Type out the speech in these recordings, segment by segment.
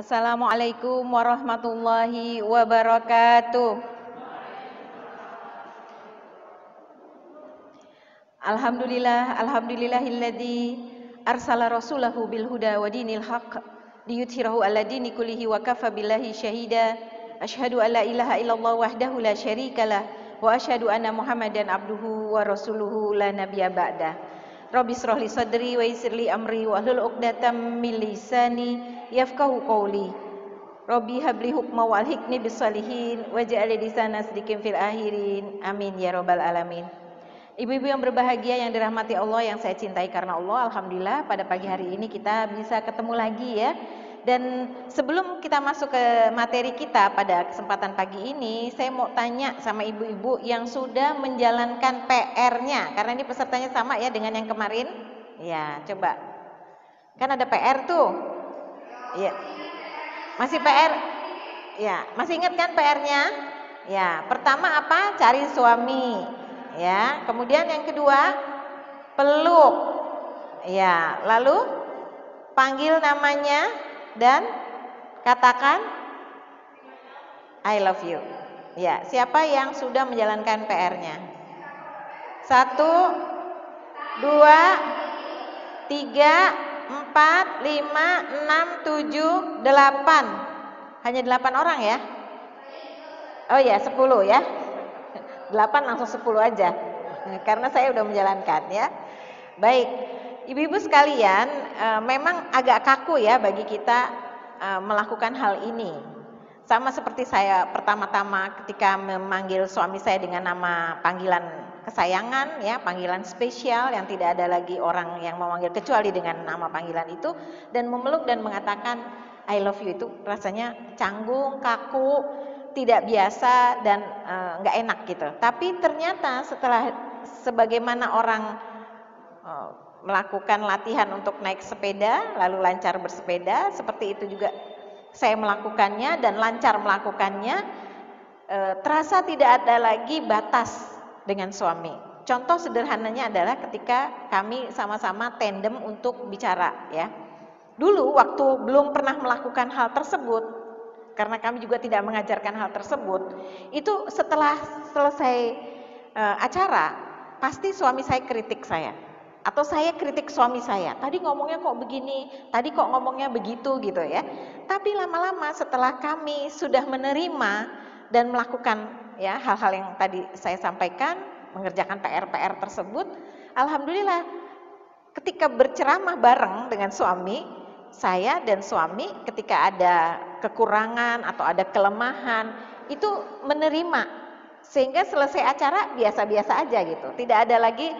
Assalamualaikum warahmatullahi wabarakatuh. Alhamdulillahilladzi arsala rasulahu bil huda wa dinil haqq liyudhhirahu 'ala dini kullihi wa kafa billahi syahida. Asyhadu an la ilaha illallah wahdahu la syarikalah wa asyhadu anna Muhammadan abduhu wa rasuluhu la nabiyya ba'dah. Rabbi shrah li sadri wa yassir li amri wa hlul 'uqdatam min lisani yafqahu qawli. Rabbi habli hukma wa alhiqni bis salihin waj'al lisana sidqin fil akhirin. Amin ya rabbal alamin. Ibu-ibu yang berbahagia yang dirahmati Allah, yang saya cintai karena Allah, alhamdulillah pada pagi hari ini kita bisa ketemu lagi ya. Dan sebelum kita masuk ke materi kita pada kesempatan pagi ini, saya mau tanya sama ibu-ibu yang sudah menjalankan PR-nya, karena ini pesertanya sama ya dengan yang kemarin. Ya, coba. Kan ada PR tuh. Iya. Masih PR? Ya, masih ingat kan PR-nya? Ya, pertama apa? Cari suami. Ya, kemudian yang kedua, peluk. Ya, lalu panggil namanya dan katakan I love you. Ya, siapa yang sudah menjalankan PR-nya? 1, 2, 3, 4, 5, 6, 7, 8. Hanya 8 orang ya? Oh ya, 10 ya. 8 langsung 10 aja. Karena saya udah menjalankan ya. Baik. Ibu-ibu sekalian, memang agak kaku ya bagi kita melakukan hal ini. Sama seperti saya pertama-tama ketika memanggil suami saya dengan nama panggilan kesayangan ya, panggilan spesial yang tidak ada lagi orang yang memanggil kecuali dengan nama panggilan itu, dan memeluk dan mengatakan I love you, itu rasanya canggung, kaku, tidak biasa dan nggak enak gitu. Tapi ternyata setelah sebagaimana orang melakukan latihan untuk naik sepeda lalu lancar bersepeda, seperti itu juga saya melakukannya dan lancar melakukannya. Terasa tidak ada lagi batas dengan suami. Contoh sederhananya adalah ketika kami sama-sama tandem untuk bicara ya. Dulu waktu belum pernah melakukan hal tersebut, karena kami juga tidak mengajarkan hal tersebut, itu setelah selesai acara pasti suami saya kritik saya, atau saya kritik suami saya, tadi ngomongnya kok begini, tadi kok ngomongnya begitu gitu ya. Tapi lama-lama setelah kami sudah menerima dan melakukan ya hal-hal yang tadi saya sampaikan, mengerjakan PR-PR tersebut, alhamdulillah ketika berceramah bareng dengan suami, saya dan suami ketika ada kekurangan atau ada kelemahan itu menerima, sehingga selesai acara biasa-biasa aja gitu, tidak ada lagi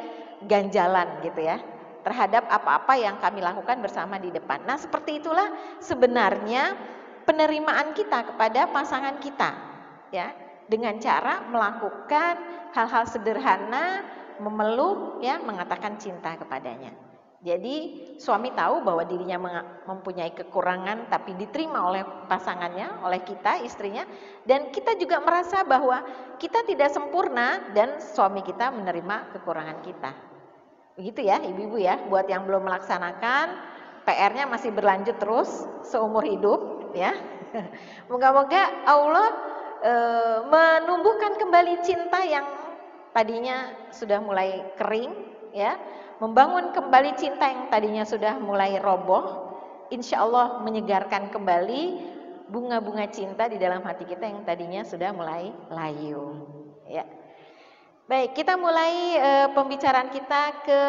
ganjalan gitu ya terhadap apa-apa yang kami lakukan bersama di depan. Nah, seperti itulah sebenarnya penerimaan kita kepada pasangan kita ya, dengan cara melakukan hal-hal sederhana, memeluk ya, mengatakan cinta kepadanya. Jadi suami tahu bahwa dirinya mempunyai kekurangan tapi diterima oleh pasangannya, oleh kita, istrinya, dan kita juga merasa bahwa kita tidak sempurna dan suami kita menerima kekurangan kita. Begitu ya ibu-ibu ya, buat yang belum melaksanakan, PR-nya masih berlanjut terus seumur hidup ya. Moga-moga Allah menumbuhkan kembali cinta yang tadinya sudah mulai kering ya, membangun kembali cinta yang tadinya sudah mulai roboh. Insya Allah menyegarkan kembali bunga-bunga cinta di dalam hati kita yang tadinya sudah mulai layu ya. Baik, kita mulai pembicaraan kita ke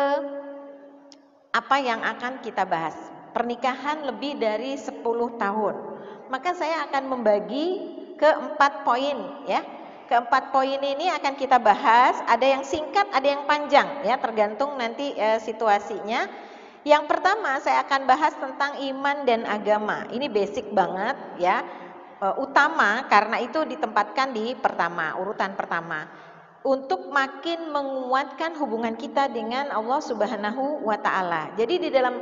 apa yang akan kita bahas. Pernikahan lebih dari 10 tahun. Maka saya akan membagi ke 4 poin ya. Ke-4 poin ini akan kita bahas, ada yang singkat, ada yang panjang ya, tergantung nanti situasinya. Yang pertama saya akan bahas tentang iman dan agama. Ini basic banget ya. Utama karena itu ditempatkan di pertama, urutan pertama. Untuk makin menguatkan hubungan kita dengan Allah Subhanahu wa Ta'ala. Jadi di dalam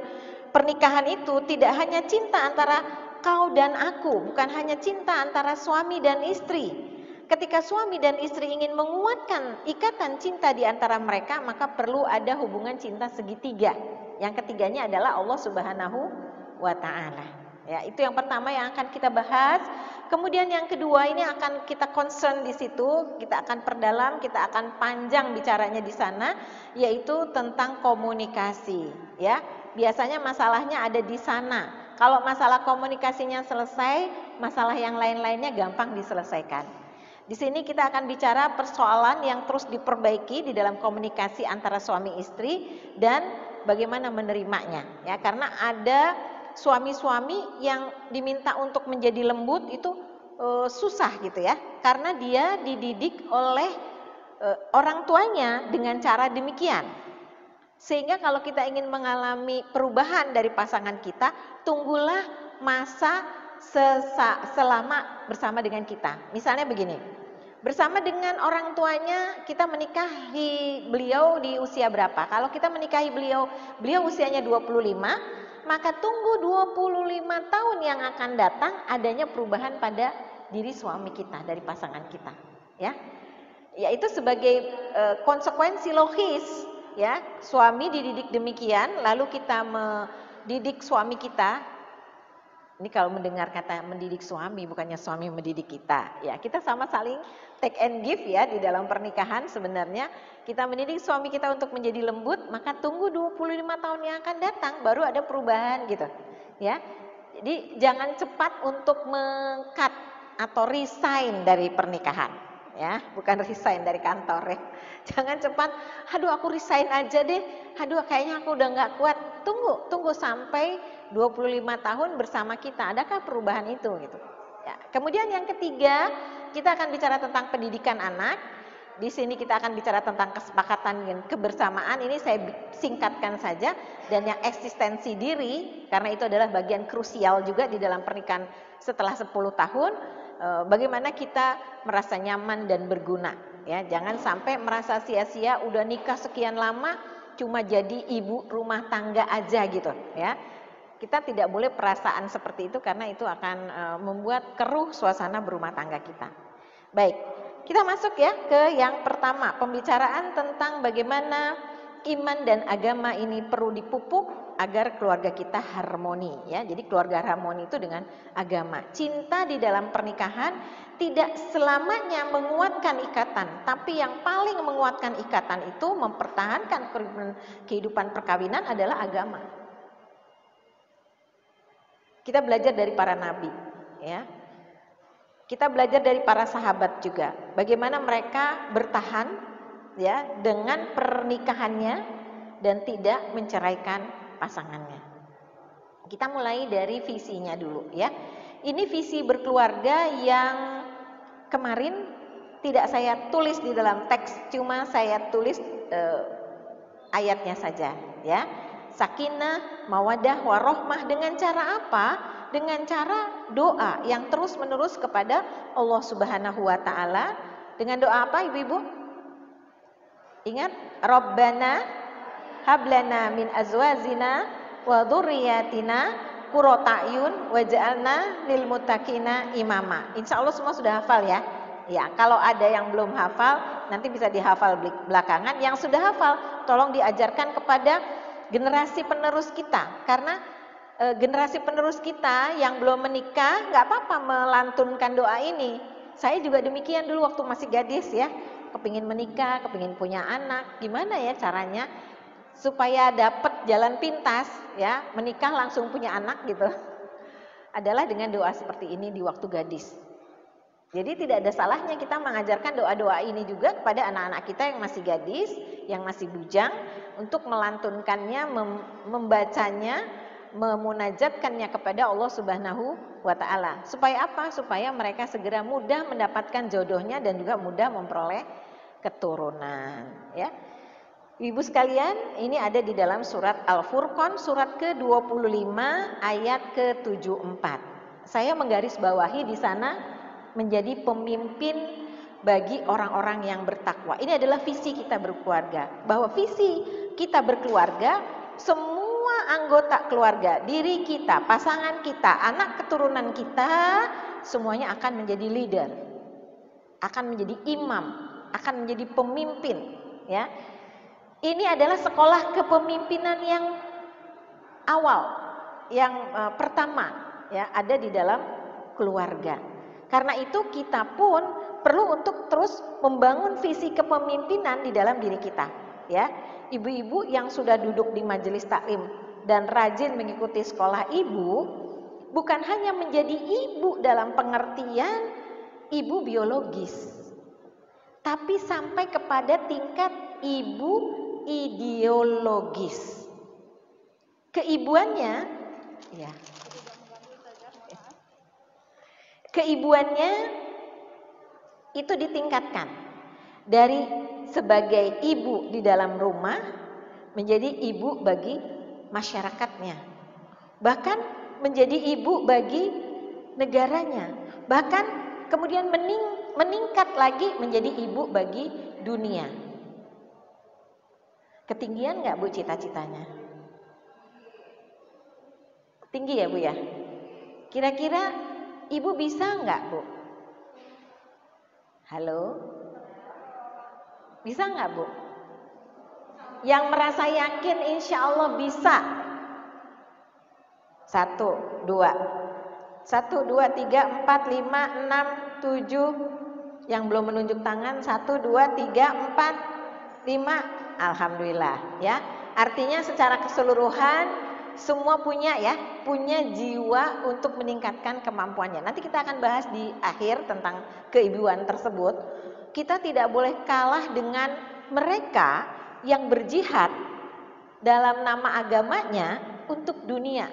pernikahan itu tidak hanya cinta antara kau dan aku, bukan hanya cinta antara suami dan istri. Ketika suami dan istri ingin menguatkan ikatan cinta di antara mereka, maka perlu ada hubungan cinta segitiga. Yang ketiganya adalah Allah Subhanahu wa Ta'ala Ya, itu yang pertama yang akan kita bahas. Kemudian yang kedua ini akan kita concern di situ, kita akan perdalam, kita akan panjang bicaranya di sana, yaitu tentang komunikasi. Ya, biasanya masalahnya ada di sana. Kalau masalah komunikasinya selesai, masalah yang lain-lainnya gampang diselesaikan. Di sini kita akan bicara persoalan yang terus diperbaiki di dalam komunikasi antara suami istri dan bagaimana menerimanya. Ya, karena ada suami-suami yang diminta untuk menjadi lembut itu susah gitu ya, karena dia dididik oleh orang tuanya dengan cara demikian. Sehingga kalau kita ingin mengalami perubahan dari pasangan kita, tunggulah masa selama bersama dengan kita. Misalnya begini, bersama dengan orang tuanya kita menikahi beliau di usia berapa? Kalau kita menikahi beliau usianya 25, maka tunggu 25 tahun yang akan datang adanya perubahan pada diri suami kita, dari pasangan kita, ya. Yaitu sebagai konsekuensi logis, ya. Suami dididik demikian, lalu kita mendidik suami kita. Ini kalau mendengar kata mendidik suami, bukannya suami mendidik kita. Ya, kita sama saling take and give ya di dalam pernikahan sebenarnya. Kita mendidik suami kita untuk menjadi lembut, maka tunggu 25 tahun yang akan datang baru ada perubahan gitu. Ya. Jadi jangan cepat untuk meng-cut atau resign dari pernikahan. Ya, bukan resign dari kantor ya. Jangan cepat, aduh aku resign aja deh. Aduh kayaknya aku udah nggak kuat. Tunggu sampai 25 tahun bersama kita. Adakah perubahan itu gitu. Ya, kemudian yang ketiga, kita akan bicara tentang pendidikan anak. Di sini kita akan bicara tentang kesepakatan dan kebersamaan. Ini saya singkatkan saja, dan yang eksistensi diri, karena itu adalah bagian krusial juga di dalam pernikahan setelah 10 tahun. Bagaimana kita merasa nyaman dan berguna, ya. Jangan sampai merasa sia-sia udah nikah sekian lama cuma jadi ibu rumah tangga aja gitu, ya. Kita tidak boleh perasaan seperti itu karena itu akan membuat keruh suasana berumah tangga kita. Baik, kita masuk ya ke yang pertama, pembicaraan tentang bagaimana iman dan agama ini perlu dipupuk agar keluarga kita harmoni, ya. Jadi keluarga harmoni itu dengan agama. Cinta di dalam pernikahan tidak selamanya menguatkan ikatan, tapi yang paling menguatkan ikatan itu mempertahankan kehidupan perkawinan adalah agama. Kita belajar dari para nabi, ya. Kita belajar dari para sahabat juga, bagaimana mereka bertahan ya dengan pernikahannya dan tidak menceraikan pasangannya. Kita mulai dari visinya dulu ya. Ini visi berkeluarga yang kemarin tidak saya tulis di dalam teks, cuma saya tulis ayatnya saja ya. Sakinah, mawadah, warohmah, dengan cara apa? Dengan cara doa yang terus-menerus kepada Allah Subhanahu wa taala. Dengan doa apa Ibu-ibu? Ingat, Rabbana hablana min azwajina wa dzurriyyatina qurrata a'yun waj'alna lil muttaqina imama. Insyaallah semua sudah hafal ya. Ya, kalau ada yang belum hafal nanti bisa dihafal belakangan. Yang sudah hafal tolong diajarkan kepada generasi penerus kita, karena generasi penerus kita yang belum menikah nggak apa-apa melantunkan doa ini. Saya juga demikian dulu waktu masih gadis ya, kepingin menikah, kepingin punya anak, gimana ya caranya supaya dapat jalan pintas ya, menikah langsung punya anak gitu, adalah dengan doa seperti ini di waktu gadis. Jadi tidak ada salahnya kita mengajarkan doa-doa ini juga kepada anak-anak kita yang masih gadis, yang masih bujang, untuk melantunkannya, membacanya, memunajatkannya kepada Allah Subhanahu wa taala. Supaya apa? Supaya mereka segera mudah mendapatkan jodohnya dan juga mudah memperoleh keturunan, ya. Ibu sekalian, ini ada di dalam surat Al-Furqan, surat ke-25 ayat ke-74. Saya menggarisbawahi di sana menjadi pemimpin bagi orang-orang yang bertakwa. Ini adalah visi kita berkeluarga. Bahwa visi kita berkeluarga, semua anggota keluarga, diri kita, pasangan kita, anak keturunan kita, semuanya akan menjadi leader, akan menjadi imam, akan menjadi pemimpin, ya. Ini adalah sekolah kepemimpinan yang awal, yang pertama. ya ada di dalam keluarga. Karena itu kita pun perlu untuk terus membangun visi kepemimpinan di dalam diri kita, ya. Ibu-ibu yang sudah duduk di majelis taklim dan rajin mengikuti sekolah ibu, bukan hanya menjadi ibu dalam pengertian ibu biologis, tapi sampai kepada tingkat ibu ideologis. Keibuannya, ya. Keibuannya itu ditingkatkan dari sebagai ibu di dalam rumah menjadi ibu bagi masyarakatnya, bahkan menjadi ibu bagi negaranya, bahkan kemudian meningkat lagi menjadi ibu bagi dunia. Ketinggian nggak Bu cita-citanya? Tinggi ya Bu ya? Kira-kira Ibu bisa nggak Bu? Halo? Bisa nggak Bu? Yang merasa yakin insya Allah bisa. 1, 2. 1, 2, 3, 4, 5, 6, 7. Yang belum menunjuk tangan 1, 2, 3, 4, 5. Alhamdulillah ya. Artinya secara keseluruhan semua punya jiwa untuk meningkatkan kemampuannya. Nanti kita akan bahas di akhir tentang keibuan tersebut. Kita tidak boleh kalah dengan mereka yang berjihad dalam nama agamanya untuk dunia.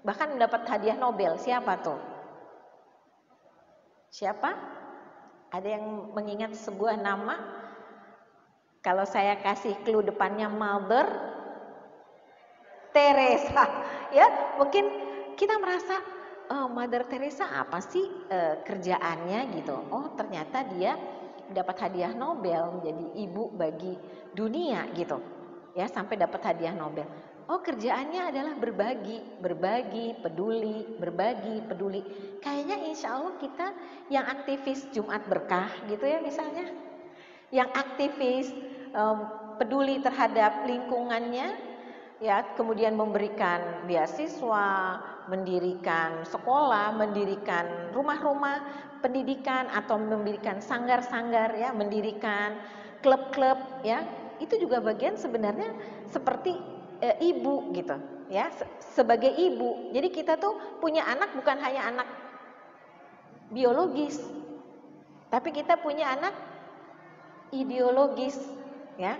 Bahkan mendapat hadiah Nobel. Siapa tuh? Siapa? Ada yang mengingat sebuah nama? Kalau saya kasih clue depannya Mother Teresa, ya mungkin kita merasa Mother Teresa apa sih kerjaannya gitu. Oh ternyata dia dapat hadiah Nobel menjadi ibu bagi dunia gitu, ya sampai dapat hadiah Nobel. Oh kerjaannya adalah berbagi, peduli. Kayaknya insya Allah kita yang aktivis Jumat Berkah gitu ya misalnya, yang aktivis peduli terhadap lingkungannya. Ya, kemudian memberikan beasiswa, mendirikan sekolah, mendirikan rumah-rumah pendidikan atau mendirikan sanggar-sanggar ya, mendirikan klub-klub ya. Itu juga bagian sebenarnya seperti ibu gitu ya, sebagai ibu. Jadi kita tuh punya anak bukan hanya anak biologis, tapi kita punya anak ideologis ya.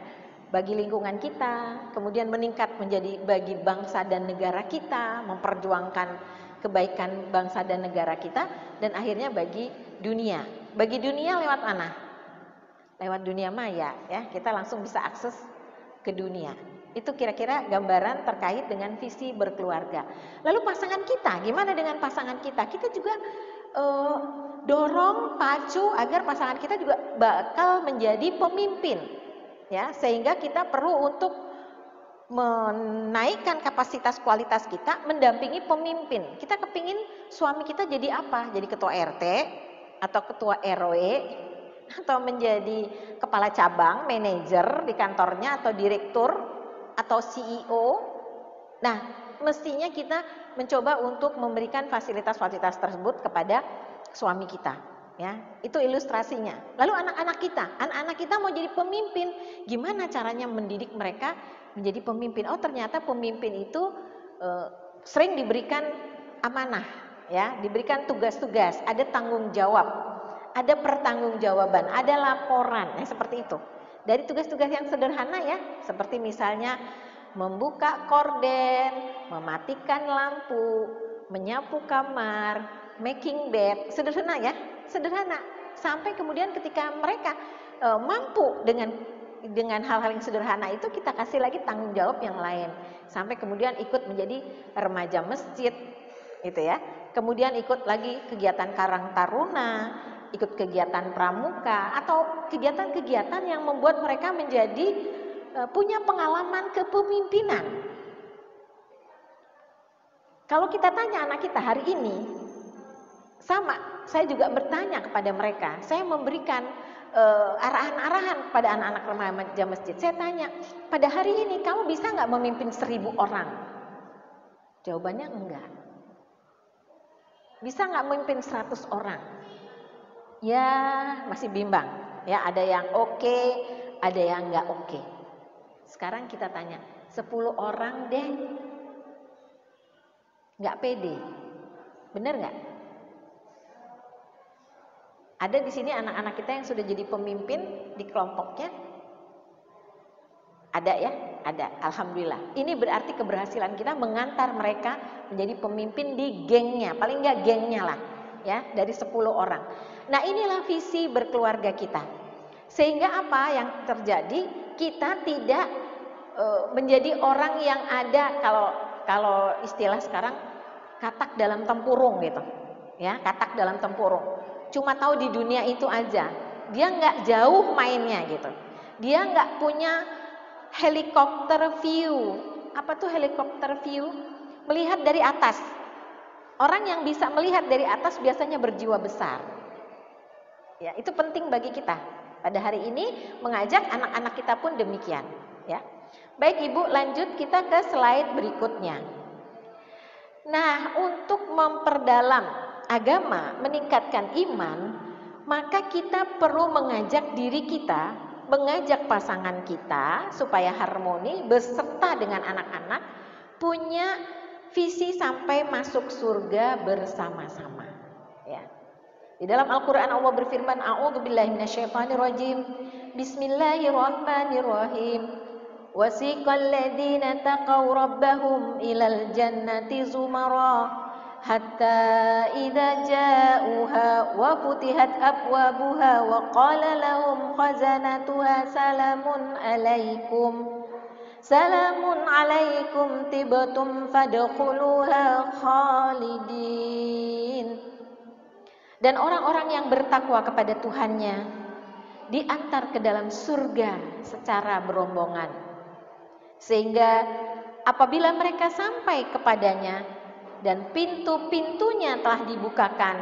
Bagi lingkungan kita, kemudian meningkat menjadi bagi bangsa dan negara kita, memperjuangkan kebaikan bangsa dan negara kita, dan akhirnya bagi dunia. Bagi dunia lewat mana? Lewat dunia maya, ya kita langsung bisa akses ke dunia. Itu kira-kira gambaran terkait dengan visi berkeluarga. Lalu pasangan kita, gimana dengan pasangan kita? Kita juga dorong, pacu agar pasangan kita juga bakal menjadi pemimpin. Ya, sehingga kita perlu untuk menaikkan kapasitas kualitas kita mendampingi pemimpin. Kita kepingin suami kita jadi apa? Jadi ketua RT atau ketua RW atau menjadi kepala cabang, manajer di kantornya atau direktur atau CEO. Nah, mestinya kita mencoba untuk memberikan fasilitas-fasilitas tersebut kepada suami kita. Ya, itu ilustrasinya. Lalu anak-anak kita mau jadi pemimpin, gimana caranya mendidik mereka menjadi pemimpin? Oh, ternyata pemimpin itu sering diberikan amanah, ya, diberikan tugas-tugas, ada tanggung jawab, ada pertanggungjawaban, ada laporan, seperti itu. Dari tugas-tugas yang sederhana ya, seperti misalnya membuka korden, mematikan lampu, menyapu kamar, making bed, sederhana ya. Sederhana, sampai kemudian ketika mereka mampu dengan hal-hal yang sederhana itu, kita kasih lagi tanggung jawab yang lain, sampai kemudian ikut menjadi remaja masjid gitu ya, kemudian ikut lagi kegiatan Karang Taruna, ikut kegiatan pramuka atau kegiatan-kegiatan yang membuat mereka menjadi punya pengalaman kepemimpinan. Kalau kita tanya anak kita hari ini, sama, saya juga bertanya kepada mereka. Saya memberikan arahan-arahan kepada anak-anak remaja masjid. Saya tanya, pada hari ini kamu bisa nggak memimpin 1000 orang? Jawabannya enggak. Bisa nggak memimpin 100 orang? Ya masih bimbang. Ya ada yang oke, ada yang nggak oke. Sekarang kita tanya, 10 orang deh, nggak pede, bener nggak? Ada di sini anak-anak kita yang sudah jadi pemimpin di kelompoknya? Ada ya? Ada, alhamdulillah. Ini berarti keberhasilan kita mengantar mereka menjadi pemimpin di gengnya, paling nggak gengnya lah, ya, dari 10 orang. Nah inilah visi berkeluarga kita. Sehingga apa yang terjadi? Kita tidak menjadi orang yang ada, kalau istilah sekarang, katak dalam tempurung gitu, ya, katak dalam tempurung. Cuma tahu di dunia itu aja, dia nggak jauh mainnya gitu, dia nggak punya helikopter view. Apa tuh helikopter view? Melihat dari atas. Orang yang bisa melihat dari atas biasanya berjiwa besar. Ya, itu penting bagi kita. Pada hari ini mengajak anak-anak kita pun demikian, ya. Baik Ibu, lanjut kita ke slide berikutnya. Nah, untuk memperdalam agama, meningkatkan iman, maka kita perlu mengajak diri kita, mengajak pasangan kita supaya harmoni beserta dengan anak-anak punya visi sampai masuk surga bersama-sama, ya. Di dalam Al-Qur'an Allah berfirman, A'udzubillahi minasyaitonirrajim. Bismillahirrahmanirrahim. Wasiqal ladzina taqaw rabbahum ilal jannati zumara hatta idza ja'uha wa futihat abwabuha wa qala lahum khazanatuha salamun alaikum tibtum fadkhuluha khalidin. Dan orang-orang yang bertakwa kepada Tuhannya diantar ke dalam surga secara berombongan. Sehingga apabila mereka sampai kepadanya dan pintu-pintunya telah dibukakan,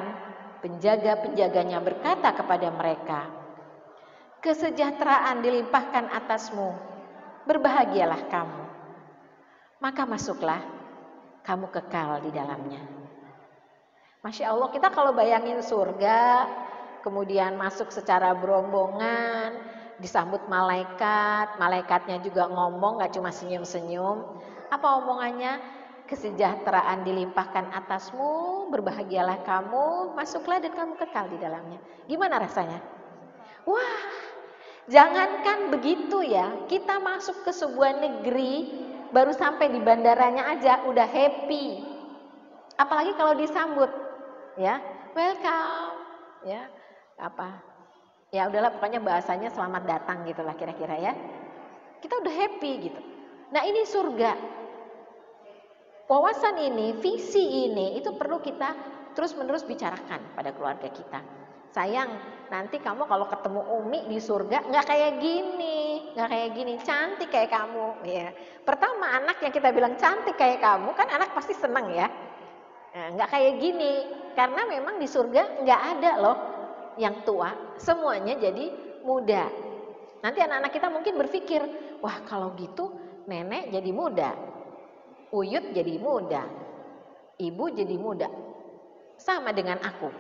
penjaga-penjaganya berkata kepada mereka, kesejahteraan dilimpahkan atasmu, berbahagialah kamu. Maka masuklah, kamu kekal di dalamnya. Masya Allah, kita kalau bayangin surga, kemudian masuk secara berombongan, disambut malaikat, malaikatnya juga ngomong, gak cuma senyum-senyum. Apa omongannya? Kesejahteraan dilimpahkan atasmu, berbahagialah kamu, masuklah dan kamu kekal di dalamnya. Gimana rasanya? Wah, jangankan begitu ya, kita masuk ke sebuah negeri, baru sampai di bandaranya aja udah happy. Apalagi kalau disambut, ya, welcome, ya, apa? Ya udahlah, pokoknya bahasanya selamat datang gitulah kira-kira ya. Kita udah happy gitu. Nah ini surga. Wawasan ini, visi ini itu perlu kita terus-menerus bicarakan pada keluarga kita. Sayang, nanti kamu kalau ketemu Umi di surga nggak kayak gini, cantik kayak kamu. Ya. Pertama anak yang kita bilang cantik kayak kamu, kan anak pasti seneng ya. Nah, nggak kayak gini, karena memang di surga nggak ada loh yang tua, semuanya jadi muda. Nanti anak-anak kita mungkin berpikir, wah kalau gitu nenek jadi muda, Uyut jadi muda, ibu jadi muda, sama dengan aku.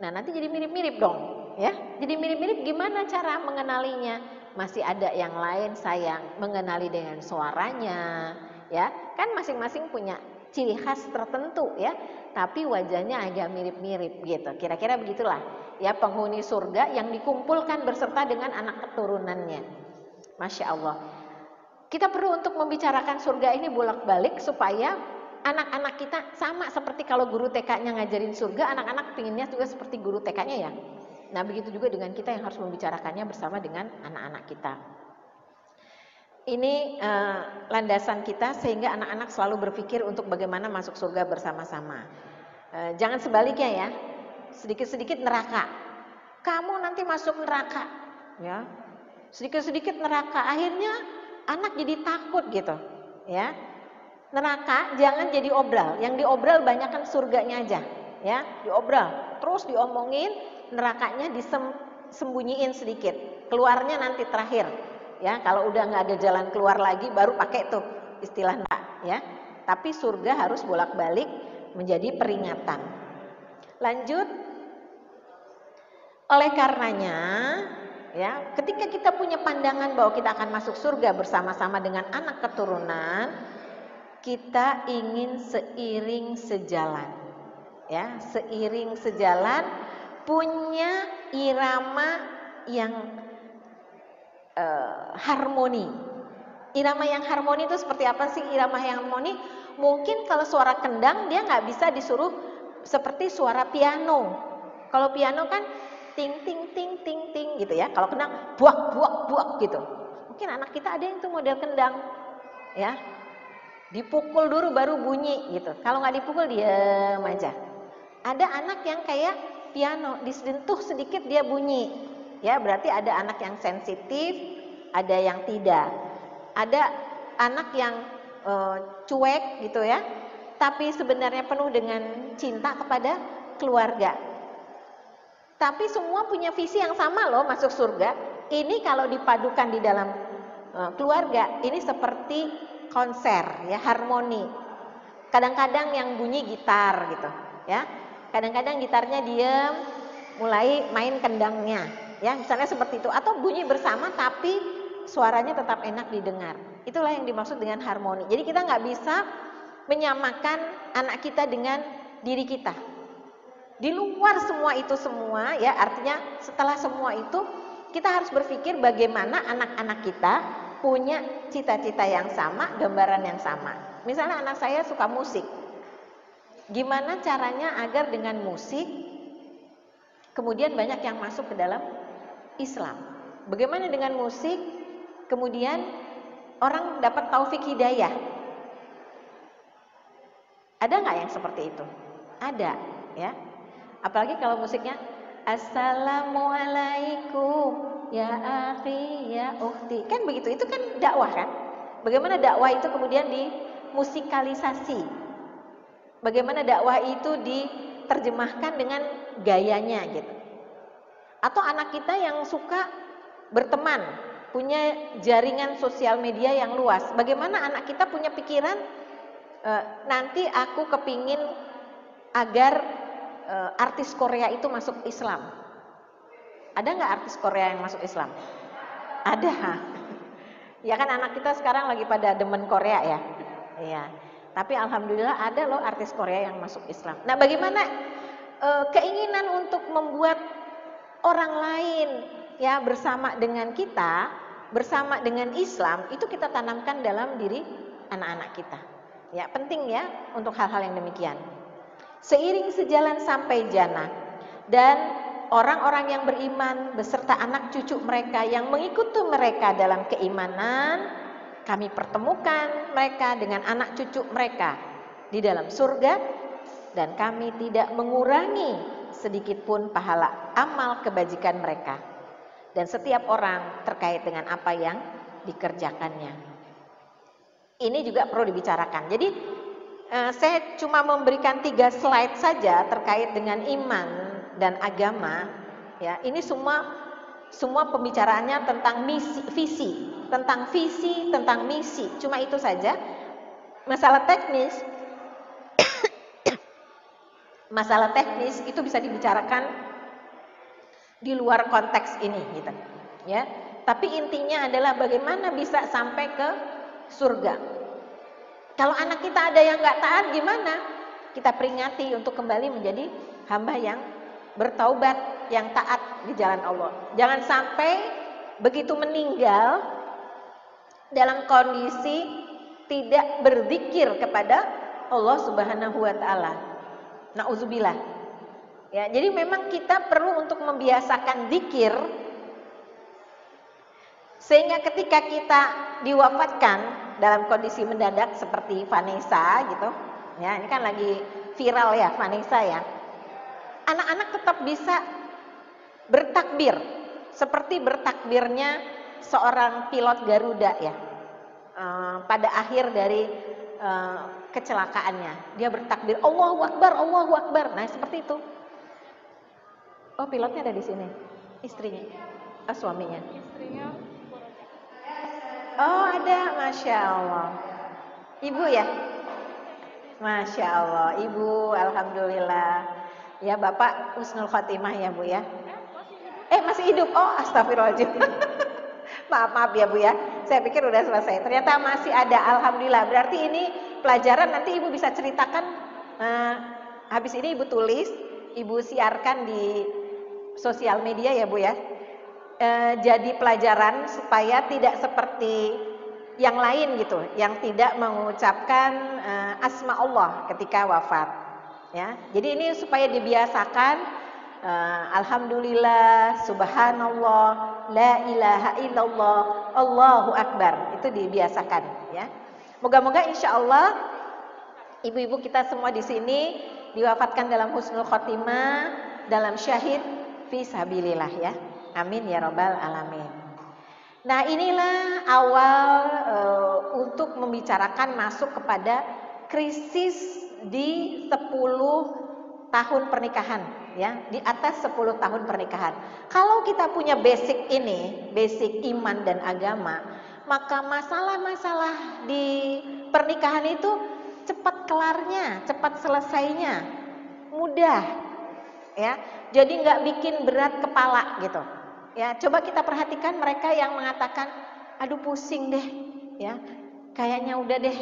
Nah nanti jadi mirip-mirip dong, ya. Jadi mirip-mirip gimana cara mengenalinya? Masih ada yang lain sayang, mengenali dengan suaranya, ya. Kan masing-masing punya ciri khas tertentu ya, tapi wajahnya agak mirip-mirip gitu. Kira-kira begitulah ya penghuni surga yang dikumpulkan berserta dengan anak keturunannya. Masya Allah. Kita perlu untuk membicarakan surga ini bolak-balik supaya anak-anak kita sama seperti kalau guru TK-nya ngajarin surga, anak-anak pinginnya juga seperti guru TK-nya ya. Nah begitu juga dengan kita yang harus membicarakannya bersama dengan anak-anak kita. Ini landasan kita sehingga anak-anak selalu berpikir untuk bagaimana masuk surga bersama-sama. Jangan sebaliknya ya, sedikit-sedikit neraka. Kamu nanti masuk neraka, ya. Sedikit-sedikit neraka, akhirnya anak jadi takut gitu, ya. Neraka jangan jadi obral, yang diobral banyakkan surganya aja, ya. Diobral, terus diomongin, nerakanya disembunyiin sedikit, keluarnya nanti terakhir. Ya, kalau udah nggak ada jalan keluar lagi baru pakai tuh istilah neraka ya. Tapi surga harus bolak-balik menjadi peringatan. Lanjut, oleh karenanya ya, ketika kita punya pandangan bahwa kita akan masuk surga bersama-sama dengan anak keturunan, kita ingin seiring sejalan. Ya, seiring sejalan, punya irama yang harmoni. Irama yang harmoni itu seperti apa sih irama yang harmoni? Mungkin kalau suara kendang dia nggak bisa disuruh seperti suara piano. Kalau piano kan ting ting ting ting ting gitu ya. Kalau kendang buak buak buak gitu. Mungkin anak kita ada yang tuh model kendang, ya. Dipukul dulu baru bunyi gitu. Kalau nggak dipukul diam aja. Ada anak yang kayak piano, disentuh sedikit dia bunyi. Ya, berarti ada anak yang sensitif, ada yang tidak. Ada anak yang cuek gitu ya, tapi sebenarnya penuh dengan cinta kepada keluarga. Tapi semua punya visi yang sama loh masuk surga. Ini kalau dipadukan di dalam keluarga, ini seperti konser ya, harmoni. Kadang-kadang yang bunyi gitar gitu ya. Kadang-kadang gitarnya diam, mulai main kendangnya ya, misalnya seperti itu, atau bunyi bersama tapi suaranya tetap enak didengar. Itulah yang dimaksud dengan harmoni. Jadi kita nggak bisa menyamakan anak kita dengan diri kita. Di luar semua itu semua ya, artinya setelah semua itu kita harus berpikir bagaimana anak-anak kita punya cita-cita yang sama, gambaran yang sama. Misalnya anak saya suka musik. Gimana caranya agar dengan musik kemudian banyak yang masuk ke dalam Islam? Bagaimana dengan musik kemudian orang dapat taufik hidayah? Ada nggak yang seperti itu? Ada ya. Apalagi kalau musiknya Assalamualaikum ya akhi ya ukhti. Kan begitu, itu kan dakwah kan? Bagaimana dakwah itu kemudian dimusikalisasi? Bagaimana dakwah itu diterjemahkan dengan gayanya gitu. Atau anak kita yang suka berteman, punya jaringan sosial media yang luas. Bagaimana anak kita punya pikiran nanti aku kepingin agar artis Korea itu masuk Islam. Ada nggak artis Korea yang masuk Islam? Ada. Ya kan anak kita sekarang lagi pada demen Korea ya. Iya. Tapi alhamdulillah ada loh artis Korea yang masuk Islam. Nah, bagaimana keinginan untuk membuat orang lain ya bersama dengan kita, bersama dengan Islam, itu kita tanamkan dalam diri anak-anak kita. Ya, penting ya untuk hal-hal yang demikian. Seiring sejalan sampai jannah, dan orang-orang yang beriman beserta anak cucu mereka yang mengikuti mereka dalam keimanan, kami pertemukan mereka dengan anak cucu mereka di dalam surga, dan kami tidak mengurangi sedikit pun pahala amal kebajikan mereka, dan setiap orang terkait dengan apa yang dikerjakannya. Ini juga perlu dibicarakan. Jadi saya cuma memberikan 3 slide saja terkait dengan iman dan agama ya. Ini semua pembicaraannya tentang visi, tentang misi. Cuma itu saja. Masalah teknis itu bisa dibicarakan di luar konteks ini gitu ya. Tapi intinya adalah bagaimana bisa sampai ke surga. Kalau anak kita ada yang nggak taat gimana? Kita peringati untuk kembali menjadi hamba yang bertaubat, yang taat di jalan Allah. Jangan sampai begitu meninggal dalam kondisi tidak berzikir kepada Allah Subhanahu wa taala. Nauzubillah. Ya, jadi memang kita perlu untuk membiasakan zikir sehingga ketika kita diwafatkan dalam kondisi mendadak seperti Vanessa gitu. Ya, ini kan lagi viral ya Vanessa ya. Anak-anak tetap bisa bertakbir seperti bertakbirnya seorang pilot Garuda ya. Pada akhir dari kecelakaannya, dia bertakbir Allahu Akbar, Allahu Akbar. Nah, seperti itu. Oh, pilotnya ada di sini. Istrinya. Suaminya. Istrinya. Oh, ada, Masya Allah. Ibu ya? Masya Allah, Ibu, alhamdulillah. Ya, Bapak husnul khotimah ya, Bu ya. Masih hidup. Oh, astagfirullahaladzim. Maaf ya, Bu ya. Saya pikir udah selesai. Ternyata masih ada. Alhamdulillah. Berarti ini pelajaran nanti Ibu bisa ceritakan. Habis ini Ibu tulis, Ibu siarkan di sosial media ya, Bu ya. Jadi pelajaran supaya tidak seperti yang lain gitu, yang tidak mengucapkan asma Allah ketika wafat. Ya, jadi ini supaya dibiasakan. Alhamdulillah, subhanallah, la ilaha illallah, Allahu akbar. Itu dibiasakan ya. Moga-moga insya Allah ibu-ibu kita semua di sini diwafatkan dalam husnul khotimah, dalam syahid fi sabilillah ya. Amin ya rabbal alamin. Nah, inilah awal untuk membicarakan masuk kepada krisis di 10 tahun pernikahan ya, di atas 10 tahun pernikahan. Kalau kita punya basic ini, basic iman dan agama, maka masalah-masalah di pernikahan itu cepat kelarnya, cepat selesainya, mudah ya. Jadi nggak bikin berat kepala gitu. Ya, coba kita perhatikan mereka yang mengatakan, aduh pusing deh, ya, kayaknya udah deh,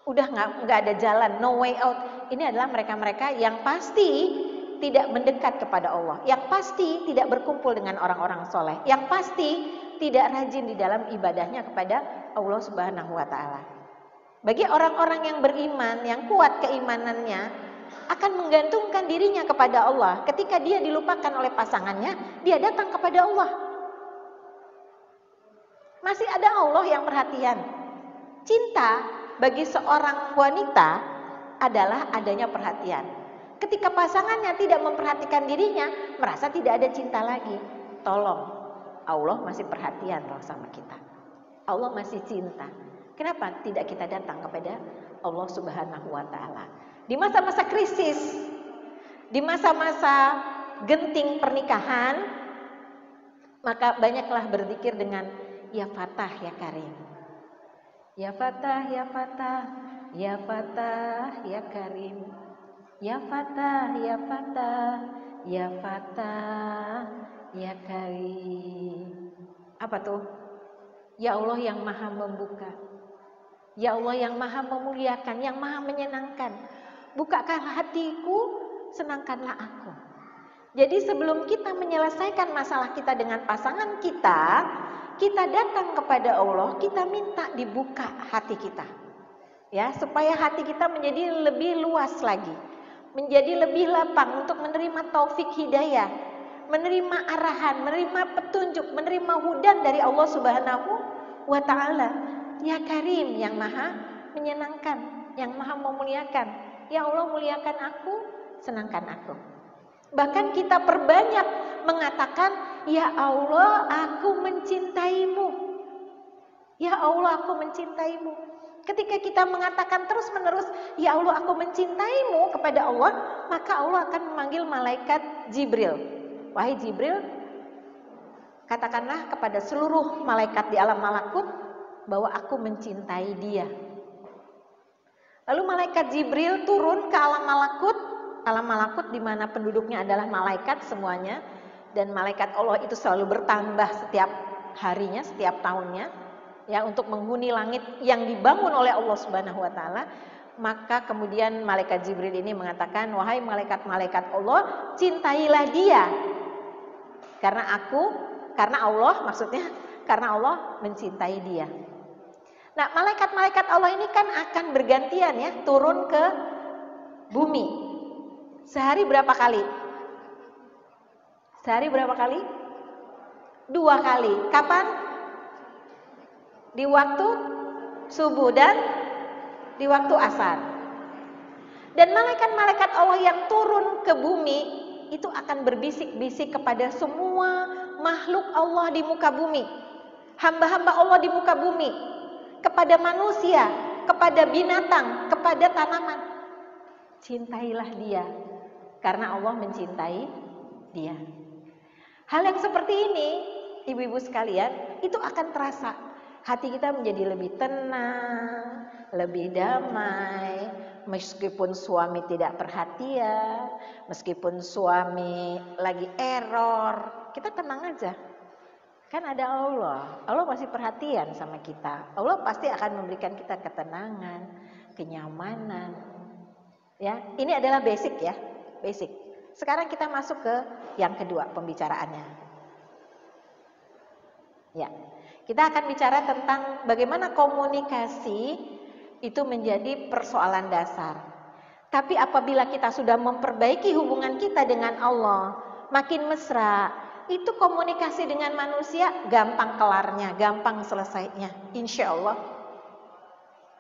udah nggak ada jalan, no way out. Ini adalah mereka-mereka yang pasti tidak mendekat kepada Allah, yang pasti tidak berkumpul dengan orang-orang soleh, yang pasti tidak rajin di dalam ibadahnya kepada Allah Subhanahu Wa Taala. Bagi orang-orang yang beriman, yang kuat keimanannya, akan menggantungkan dirinya kepada Allah. Ketika dia dilupakan oleh pasangannya, dia datang kepada Allah. Masih ada Allah yang perhatian. Cinta bagi seorang wanita adalah adanya perhatian. Ketika pasangannya tidak memperhatikan dirinya, merasa tidak ada cinta lagi. Tolong, Allah masih perhatian loh sama kita. Allah masih cinta. Kenapa tidak kita datang kepada Allah Subhanahu Wa Taala? Di masa-masa krisis, di masa-masa genting pernikahan, maka banyaklah berzikir dengan ya Fatah ya Karim. Ya Fatah, ya Fatah, ya Fatah, ya Karim. Ya Fatah, ya Fatah, ya Fatah, ya Karim. Apa tuh? Ya Allah yang maha membuka. Ya Allah yang maha memuliakan, yang maha menyenangkan. Bukakanlah hatiku, senangkanlah aku. Jadi sebelum kita menyelesaikan masalah kita dengan pasangan kita datang kepada Allah, kita minta dibuka hati kita. Ya, supaya hati kita menjadi lebih luas lagi, menjadi lebih lapang untuk menerima taufik hidayah, menerima arahan, menerima petunjuk, menerima hudan dari Allah Subhanahu Wa Taala. Ya Karim, yang maha menyenangkan, yang maha memuliakan. Ya Allah, muliakan aku, senangkan aku. Bahkan kita perbanyak mengatakan, ya Allah, aku mencintaimu. Ya Allah, aku mencintaimu. Ketika kita mengatakan terus-menerus, ya Allah, aku mencintaimu kepada Allah, maka Allah akan memanggil malaikat Jibril. Wahai Jibril, katakanlah kepada seluruh malaikat di alam malakut bahwa aku mencintai dia. Lalu malaikat Jibril turun ke alam malakut di mana penduduknya adalah malaikat semuanya, dan malaikat Allah itu selalu bertambah setiap harinya, setiap tahunnya, ya, untuk menghuni langit yang dibangun oleh Allah Subhanahu Wa Taala. Maka kemudian malaikat Jibril ini mengatakan, wahai malaikat-malaikat Allah, cintailah dia, karena Allah mencintai dia. Nah, malaikat-malaikat Allah ini kan akan bergantian ya, turun ke bumi. Sehari berapa kali? Sehari berapa kali? 2 kali. Kapan? Di waktu subuh dan di waktu asar. Dan malaikat-malaikat Allah yang turun ke bumi itu akan berbisik-bisik kepada semua makhluk Allah di muka bumi. Hamba-hamba Allah di muka bumi. Kepada manusia, kepada binatang, kepada tanaman. Cintailah dia, karena Allah mencintai dia. Hal yang seperti ini, ibu-ibu sekalian, itu akan terasa. hati kita menjadi lebih tenang, lebih damai. Meskipun suami tidak perhatian, meskipun suami lagi error, kita tenang aja. Kan ada Allah. Allah masih perhatian sama kita. Allah pasti akan memberikan kita ketenangan, kenyamanan. Ya, ini adalah basic ya, basic. Sekarang kita masuk ke yang kedua pembicaraannya. Ya. Kita akan bicara tentang bagaimana komunikasi itu menjadi persoalan dasar. Tapi apabila kita sudah memperbaiki hubungan kita dengan Allah, makin mesra, itu komunikasi dengan manusia gampang kelarnya, gampang selesainya, insya Allah.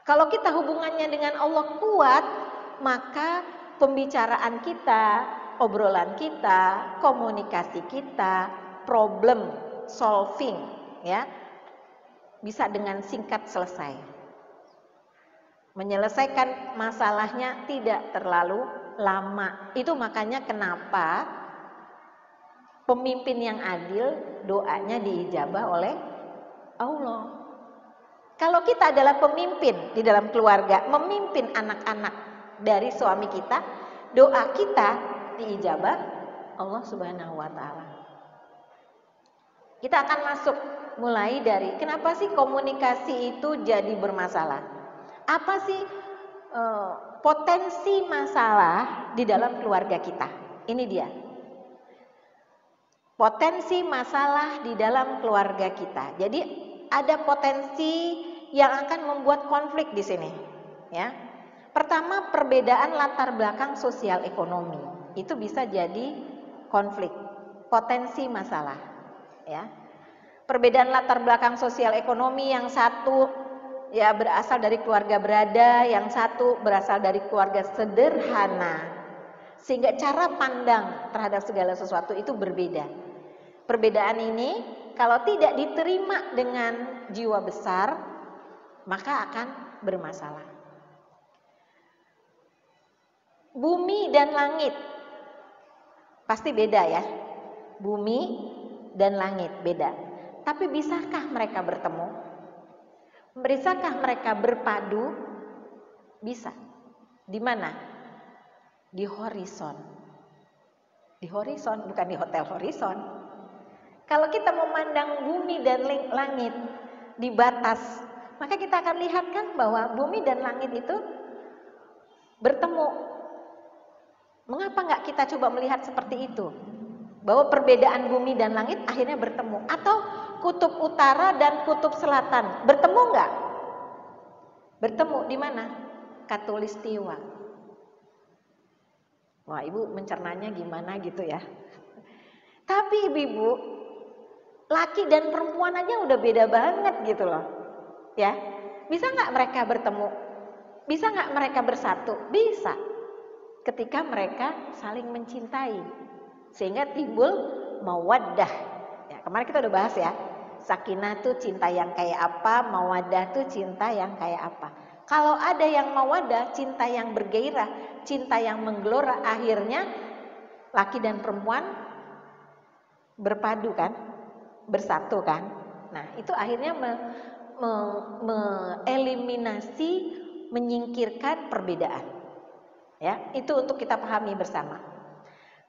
Kalau kita hubungannya dengan Allah kuat, maka pembicaraan kita, obrolan kita, komunikasi kita, problem solving, ya, bisa dengan singkat selesai. Menyelesaikan masalahnya tidak terlalu lama. Itu makanya kenapa pemimpin yang adil doanya diijabah oleh Allah. Kalau kita adalah pemimpin di dalam keluarga, memimpin anak-anak dari suami kita, doa kita diijabah Allah Subhanahu wa taala. Kita akan masuk mulai dari kenapa sih komunikasi itu jadi bermasalah? Apa sih potensi masalah di dalam keluarga kita? Ini dia. Potensi masalah di dalam keluarga kita. Jadi ada potensi yang akan membuat konflik di sini, ya. Pertama, perbedaan latar belakang sosial ekonomi. Itu bisa jadi konflik, potensi masalah, ya. Perbedaan latar belakang sosial ekonomi, yang satu ya berasal dari keluarga berada, yang satu berasal dari keluarga sederhana. Sehingga cara pandang terhadap segala sesuatu itu berbeda. Perbedaan ini kalau tidak diterima dengan jiwa besar, maka akan bermasalah. Bumi dan langit pasti beda ya. Bumi dan langit beda. Tapi bisakah mereka bertemu? Bisakah mereka berpadu? Bisa. Di mana? Di horizon. Di horizon, bukan di hotel horizon. Kalau kita memandang bumi dan langit di batas, maka kita akan lihat kan bahwa bumi dan langit itu bertemu. Mengapa nggak kita coba melihat seperti itu? Bahwa perbedaan bumi dan langit akhirnya bertemu. Atau kutub utara dan kutub selatan bertemu nggak? Bertemu di mana? Katulistiwa. Wah, ibu mencernanya gimana gitu ya? Tapi ibu, laki dan perempuan aja udah beda banget gitu loh, ya. Bisa nggak mereka bertemu? Bisa nggak mereka bersatu? Bisa. Ketika mereka saling mencintai, sehingga timbul mawaddah. Ya, kemarin kita udah bahas ya. Sakinah tuh cinta yang kayak apa, mawaddah tuh cinta yang kayak apa. Kalau ada yang mawaddah, cinta yang bergairah, cinta yang menggelora, akhirnya laki dan perempuan berpadu kan, bersatu kan. Nah, itu akhirnya mengeliminasi, menyingkirkan perbedaan. Ya, itu untuk kita pahami bersama.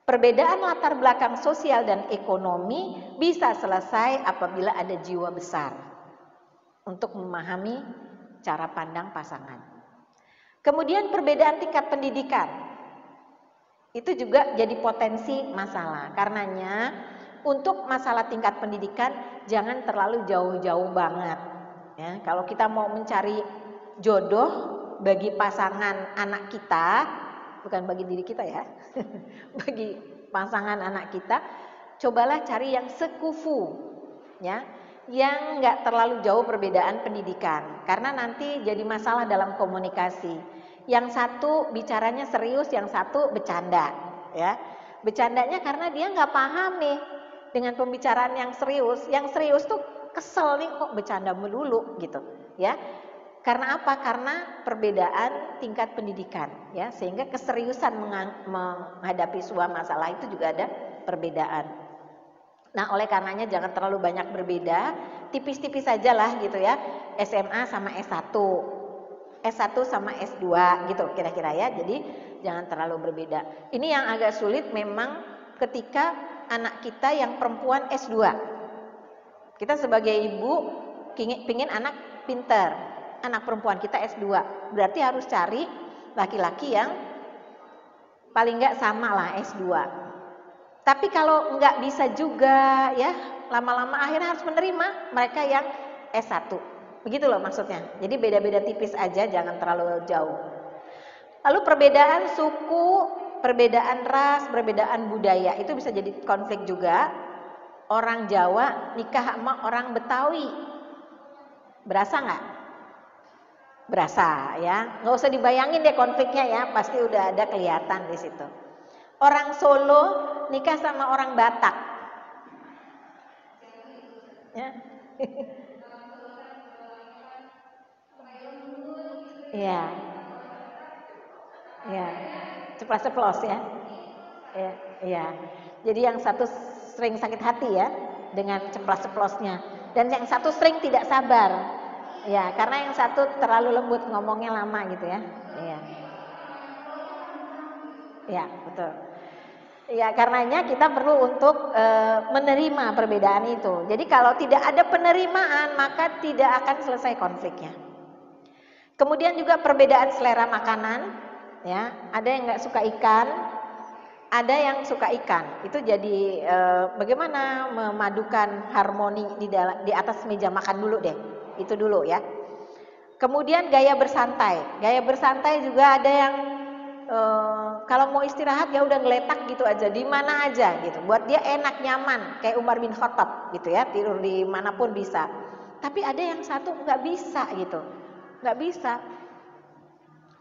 Perbedaan latar belakang sosial dan ekonomi bisa selesai apabila ada jiwa besar untuk memahami cara pandang pasangan. Kemudian perbedaan tingkat pendidikan. Itu juga jadi potensi masalah. Karenanya untuk masalah tingkat pendidikan jangan terlalu jauh-jauh banget. Ya, kalau kita mau mencari jodoh bagi pasangan anak kita, bukan bagi diri kita ya, bagi pasangan anak kita, cobalah cari yang sekufu, ya, yang nggak terlalu jauh perbedaan pendidikan, karena nanti jadi masalah dalam komunikasi. Yang satu bicaranya serius, yang satu bercanda, ya, bercandanya karena dia nggak paham nih dengan pembicaraan yang serius. Yang serius tuh kesel nih kok bercanda melulu gitu, ya. Karena apa? Karena perbedaan tingkat pendidikan, ya, sehingga keseriusan menghadapi sebuah masalah itu juga ada perbedaan. Nah, oleh karenanya jangan terlalu banyak berbeda, tipis-tipis saja lah gitu ya. SMA sama S1, S1 sama S2 gitu kira-kira ya. Jadi jangan terlalu berbeda. Ini yang agak sulit memang ketika anak kita yang perempuan S2. Kita sebagai ibu pingin anak pinter, anak perempuan kita S2. Berarti harus cari laki-laki yang paling nggak sama lah S2. Tapi kalau nggak bisa juga ya, lama-lama akhirnya harus menerima mereka yang S1. Begitu loh maksudnya. Jadi beda-beda tipis aja, jangan terlalu jauh. Lalu perbedaan suku, perbedaan ras, perbedaan budaya itu bisa jadi konflik juga. Orang Jawa nikah sama orang Betawi, berasa nggak? Berasa ya, nggak usah dibayangin deh konfliknya ya, pasti udah ada kelihatan di situ. Orang Solo nikah sama orang Batak, ya. Iya, iya, ceplos-ceplos ya. Iya, iya. Jadi yang satu sering sakit hati ya dengan ceplos-ceplosnya, dan yang satu sering tidak sabar. Ya, karena yang satu terlalu lembut ngomongnya lama gitu ya. Iya. Iya, betul. Ya, karenanya kita perlu untuk menerima perbedaan itu. Jadi kalau tidak ada penerimaan, maka tidak akan selesai konfliknya. Kemudian juga perbedaan selera makanan, ya. Ada yang nggak suka ikan, ada yang suka ikan. Itu jadi bagaimana memadukan harmoni di atas meja makan dulu deh. Itu dulu ya. Kemudian gaya bersantai. Gaya bersantai juga ada yang kalau mau istirahat ya udah ngeletak gitu aja, di mana aja gitu. Buat dia enak, nyaman, kayak Umar bin Khattab gitu ya, tidur di manapun bisa. Tapi ada yang satu nggak bisa gitu, nggak bisa.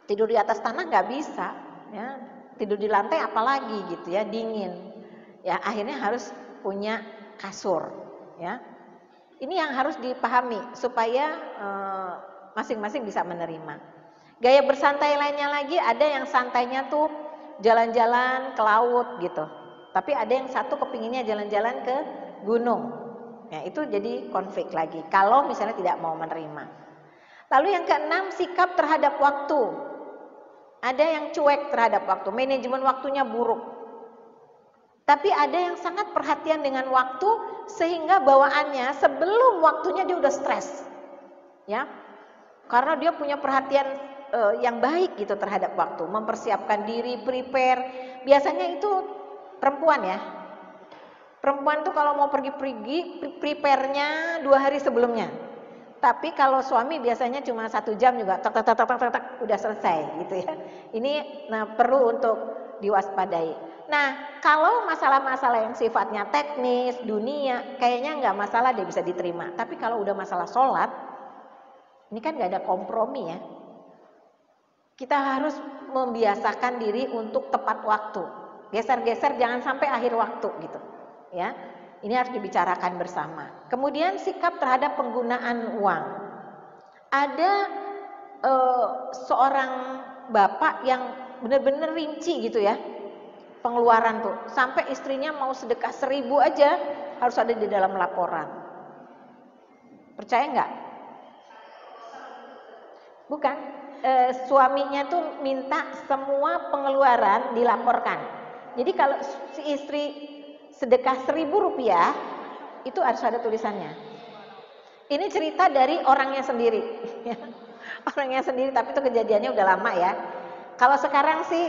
Tidur di atas tanah nggak bisa, ya. Tidur di lantai apalagi gitu ya, dingin. Ya akhirnya harus punya kasur, ya. Ini yang harus dipahami supaya masing-masing bisa menerima. Gaya bersantai lainnya lagi, ada yang santainya tuh jalan-jalan ke laut gitu. Tapi ada yang satu kepinginnya jalan-jalan ke gunung. Ya, itu jadi konflik lagi kalau misalnya tidak mau menerima. Lalu yang keenam, sikap terhadap waktu. Ada yang cuek terhadap waktu, manajemen waktunya buruk. Tapi ada yang sangat perhatian dengan waktu sehingga bawaannya sebelum waktunya dia udah stres. Ya. Karena dia punya perhatian yang baik gitu terhadap waktu, mempersiapkan diri, prepare. Biasanya itu perempuan ya. Perempuan tuh kalau mau pergi-pergi, prepare-nya 2 hari sebelumnya. Tapi kalau suami biasanya cuma 1 jam juga, tak udah selesai gitu ya. Ini perlu untuk diwaspadai. Nah, kalau masalah-masalah yang sifatnya teknis, dunia, kayaknya nggak masalah deh, bisa diterima. Tapi kalau udah masalah sholat, ini kan nggak ada kompromi ya. Kita harus membiasakan diri untuk tepat waktu. Geser-geser jangan sampai akhir waktu gitu. Ya. Ini harus dibicarakan bersama. Kemudian sikap terhadap penggunaan uang. Ada seorang bapak yang benar-benar rinci gitu ya. Pengeluaran tuh. Sampai istrinya mau sedekah 1.000 aja harus ada di dalam laporan. Percaya nggak? Bukan. Suaminya tuh minta semua pengeluaran dilaporkan. Jadi kalau si istri sedekah 1.000 rupiah, itu harus ada tulisannya. Ini cerita dari orangnya sendiri. Orangnya sendiri, tapi itu kejadiannya udah lama ya. Kalau sekarang sih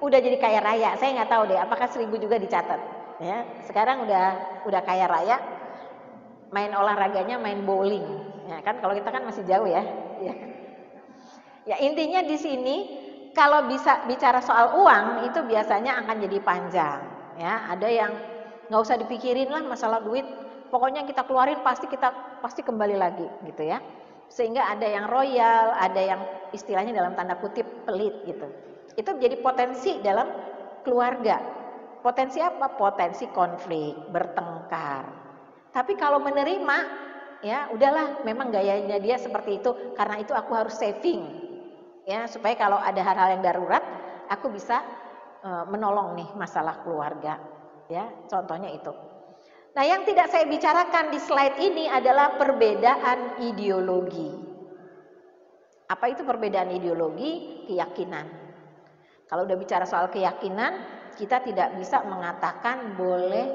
udah jadi kaya raya. Saya nggak tahu deh apakah 1.000 juga dicatat. Ya, sekarang udah kaya raya. Main olahraganya main bowling. Ya kan, kalau kita kan masih jauh ya. Ya intinya di sini kalau bisa bicara soal uang itu biasanya akan jadi panjang. Ya, ada yang nggak usah dipikirin lah masalah duit. Pokoknya kita keluarin pasti kembali lagi gitu ya. Sehingga ada yang royal, ada yang istilahnya dalam tanda kutip pelit gitu. Itu jadi potensi dalam keluarga. Potensi apa? Potensi konflik, bertengkar. Tapi kalau menerima, ya udahlah, memang gayanya dia seperti itu. Karena itu aku harus saving, ya supaya kalau ada hal-hal yang darurat, aku bisa menolong nih masalah keluarga. Ya, contohnya itu. Nah, yang tidak saya bicarakan di slide ini adalah perbedaan ideologi. Apa itu perbedaan ideologi? Keyakinan. Kalau udah bicara soal keyakinan, kita tidak bisa mengatakan boleh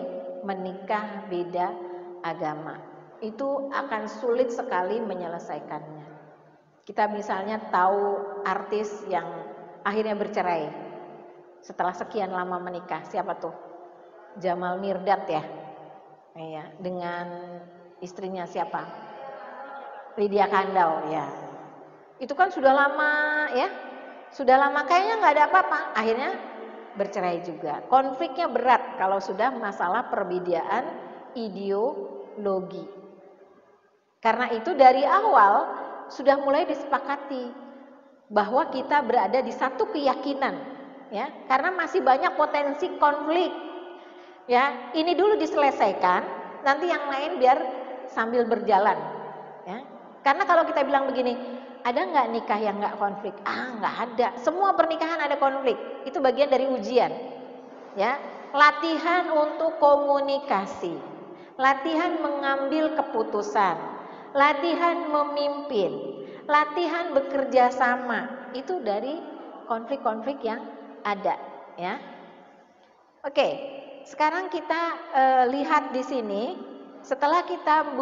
menikah beda agama. Itu akan sulit sekali menyelesaikannya. Kita misalnya tahu artis yang akhirnya bercerai setelah sekian lama menikah. Siapa tuh? Jamal Mirdad ya. Iya, dengan istrinya siapa? Lydia Kandou ya. Itu kan sudah lama ya. Sudah lama kayaknya nggak ada apa-apa. Akhirnya bercerai juga. Konfliknya berat kalau sudah masalah perbedaan ideologi. Karena itu dari awal sudah mulai disepakati bahwa kita berada di satu keyakinan, ya. Karena masih banyak potensi konflik. Ya, ini dulu diselesaikan, nanti yang lain biar sambil berjalan, ya. Karena kalau kita bilang begini, ada nggak nikah yang nggak konflik? Nggak ada. Semua pernikahan ada konflik. Itu bagian dari ujian, ya. Latihan untuk komunikasi, latihan mengambil keputusan, latihan memimpin, latihan bekerja sama. Itu dari konflik-konflik yang ada, ya. Oke, sekarang kita lihat di sini. Setelah kita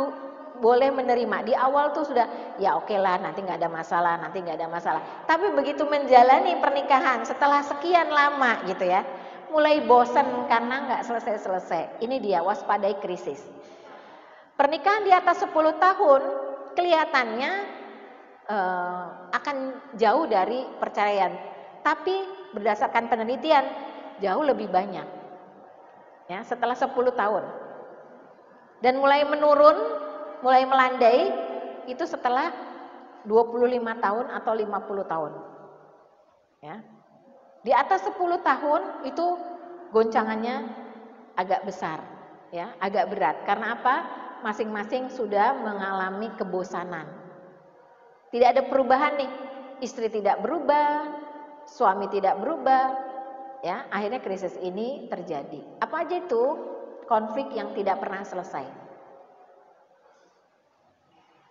boleh menerima, di awal tuh sudah ya oke lah, nanti nggak ada masalah, nanti nggak ada masalah. Tapi begitu menjalani pernikahan setelah sekian lama gitu ya, mulai bosan karena nggak selesai-selesai. Ini dia, waspadai krisis. Pernikahan di atas 10 tahun kelihatannya akan jauh dari perceraian, tapi berdasarkan penelitian jauh lebih banyak, ya, setelah 10 tahun. Dan mulai menurun, mulai melandai itu setelah 25 tahun atau 50 tahun. Ya. Di atas 10 tahun itu goncangannya agak besar, ya, agak berat. Karena apa? Masing-masing sudah mengalami kebosanan. Tidak ada perubahan nih. Istri tidak berubah, suami tidak berubah, ya. Akhirnya krisis ini terjadi. Apa aja itu? Konflik yang tidak pernah selesai.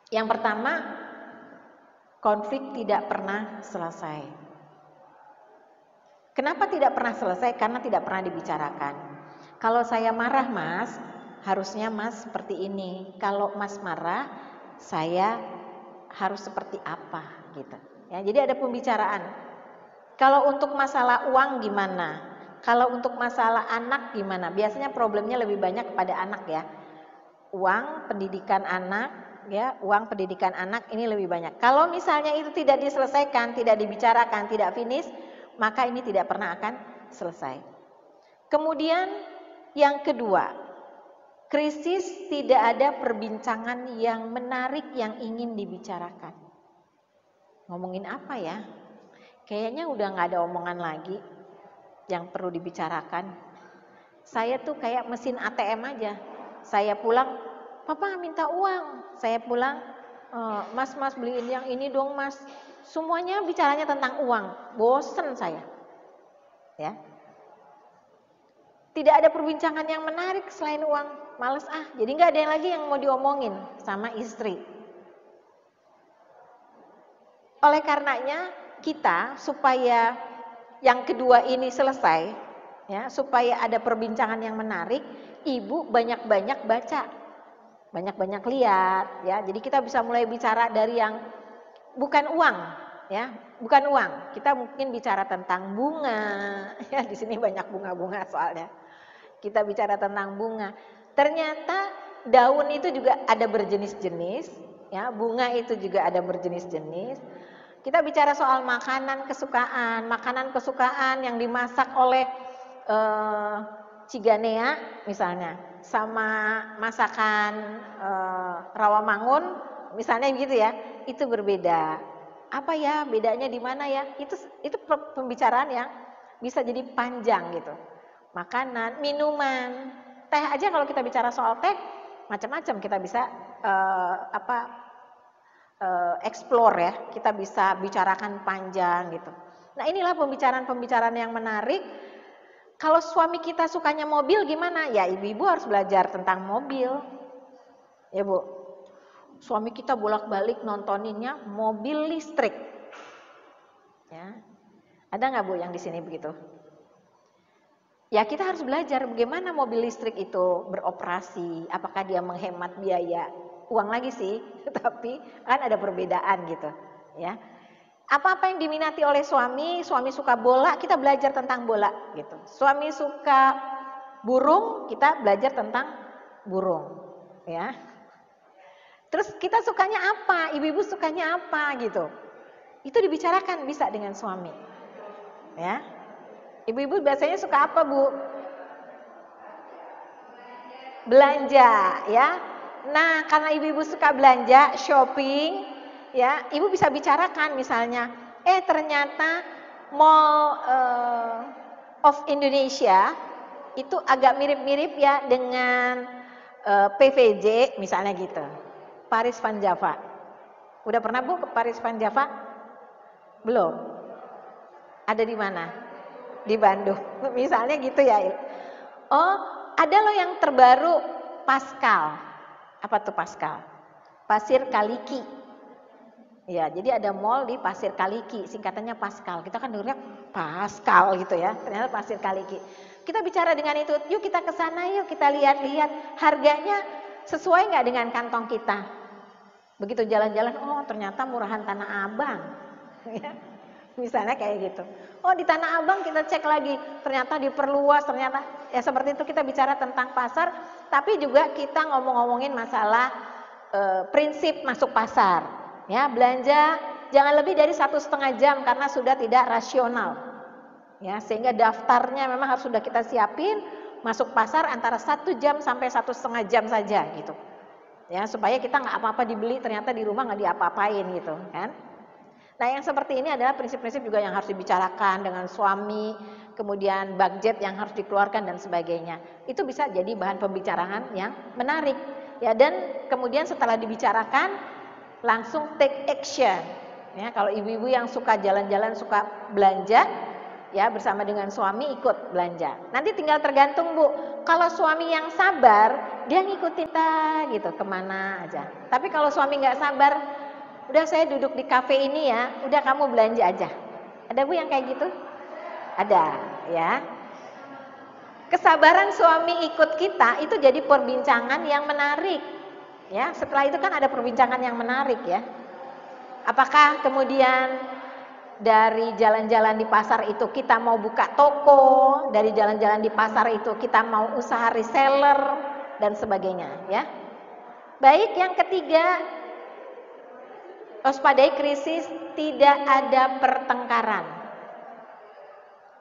Yang pertama, konflik tidak pernah selesai. Kenapa tidak pernah selesai? Karena tidak pernah dibicarakan. Kalau saya marah, Mas, harusnya Mas seperti ini. Kalau Mas marah, saya harus seperti apa gitu. Ya, jadi ada pembicaraan. Kalau untuk masalah uang gimana? Kalau untuk masalah anak gimana? Biasanya problemnya lebih banyak kepada anak ya. Uang pendidikan anak, ya, uang pendidikan anak ini lebih banyak. Kalau misalnya itu tidak diselesaikan, tidak dibicarakan, tidak finish, maka ini tidak pernah akan selesai. Kemudian yang kedua, krisis tidak ada perbincangan yang menarik yang ingin dibicarakan. Ngomongin apa ya? Kayaknya udah nggak ada omongan lagi yang perlu dibicarakan. Saya tuh kayak mesin ATM aja. Saya pulang, papa minta uang. Saya pulang, mas beliin yang ini dong mas. Semuanya bicaranya tentang uang. Bosen saya. Ya. Tidak ada perbincangan yang menarik selain uang. Males jadi nggak ada yang lagi yang mau diomongin sama istri. Oleh karenanya kita supaya yang kedua ini selesai, ya, supaya ada perbincangan yang menarik, ibu banyak-banyak baca, banyak-banyak lihat, ya. Jadi kita bisa mulai bicara dari yang bukan uang, ya, bukan uang. Kita mungkin bicara tentang bunga, ya. Di sini banyak bunga-bunga soalnya. Kita bicara tentang bunga. Ternyata daun itu juga ada berjenis-jenis, ya. Bunga itu juga ada berjenis-jenis. Kita bicara soal makanan kesukaan yang dimasak oleh Ciganea misalnya, sama masakan Rawamangun misalnya gitu ya, itu berbeda. Apa ya bedanya di mana ya? Itu pembicaraan yang bisa jadi panjang gitu. Makanan, minuman, teh aja kalau kita bicara soal teh macam-macam kita bisa explore ya, kita bisa bicarakan panjang gitu. Nah inilah pembicaraan-pembicaraan yang menarik Kalau suami kita sukanya mobil gimana? Ya ibu-ibu harus belajar tentang mobil. Ya Bu, suami kita bolak-balik nontoninnya mobil listrik. Ya, ada nggak Bu yang di sini begitu? Ya kita harus belajar bagaimana mobil listrik itu beroperasi, apakah dia menghemat biaya uang lagi sih, tapi kan ada perbedaan gitu. Ya, apa-apa yang diminati oleh suami suka bola, kita belajar tentang bola gitu. Suami suka burung, kita belajar tentang burung, ya. Terus kita sukanya apa, ibu-ibu sukanya apa gitu. Itu dibicarakan bisa dengan suami. Ya. Ibu-ibu biasanya suka apa, Bu? Belanja, ya. Nah, karena ibu-ibu suka belanja, shopping, ya, ibu bisa bicarakan misalnya, ternyata Mall of Indonesia itu agak mirip-mirip ya dengan PVJ misalnya gitu. Paris Van Java. Udah pernah Bu ke Paris Van Java? Belum. Ada di mana? Di Bandung. Misalnya gitu ya. Oh, ada loh yang terbaru Pascal. Apa tuh Pascal? Pasir Kaliki. Ya, jadi ada mall di Pasir Kaliki, singkatannya Pascal. Kita kan dengarnya Pascal gitu ya, ternyata Pasir Kaliki. Kita bicara dengan itu, yuk kita ke sana, yuk kita lihat-lihat harganya sesuai nggak dengan kantong kita. Begitu jalan-jalan, oh ternyata murahan Tanah Abang. Ya, misalnya kayak gitu. Oh di Tanah Abang kita cek lagi, ternyata diperluas, ternyata ya seperti itu kita bicara tentang pasar, tapi juga kita ngomong-ngomongin masalah prinsip masuk pasar. Ya, belanja jangan lebih dari 1,5 jam karena sudah tidak rasional. Ya, sehingga daftarnya memang harus sudah kita siapin, masuk pasar antara 1 jam sampai 1,5 jam saja gitu. Ya, supaya kita nggak apa-apa dibeli ternyata di rumah nggak diapa-apain gitu kan. Nah, yang seperti ini adalah prinsip-prinsip juga yang harus dibicarakan dengan suami, kemudian budget yang harus dikeluarkan dan sebagainya. Itu bisa jadi bahan pembicaraan yang menarik. Ya, dan kemudian setelah dibicarakan langsung take action. Ya, kalau ibu-ibu yang suka jalan-jalan, suka belanja, ya bersama dengan suami ikut belanja. Nanti tinggal tergantung Bu. Kalau suami yang sabar, dia ngikutin kita gitu kemana aja. Tapi kalau suami nggak sabar, udah saya duduk di kafe ini ya, udah kamu belanja aja. Ada Bu yang kayak gitu? Ada, ya. Kesabaran suami ikut kita itu jadi perbincangan yang menarik. Ya, setelah itu kan ada perbincangan yang menarik ya. Apakah kemudian dari jalan-jalan di pasar itu kita mau buka toko, dari jalan-jalan di pasar itu kita mau usaha reseller dan sebagainya ya. Baik, yang ketiga, waspadai krisis, tidak ada pertengkaran.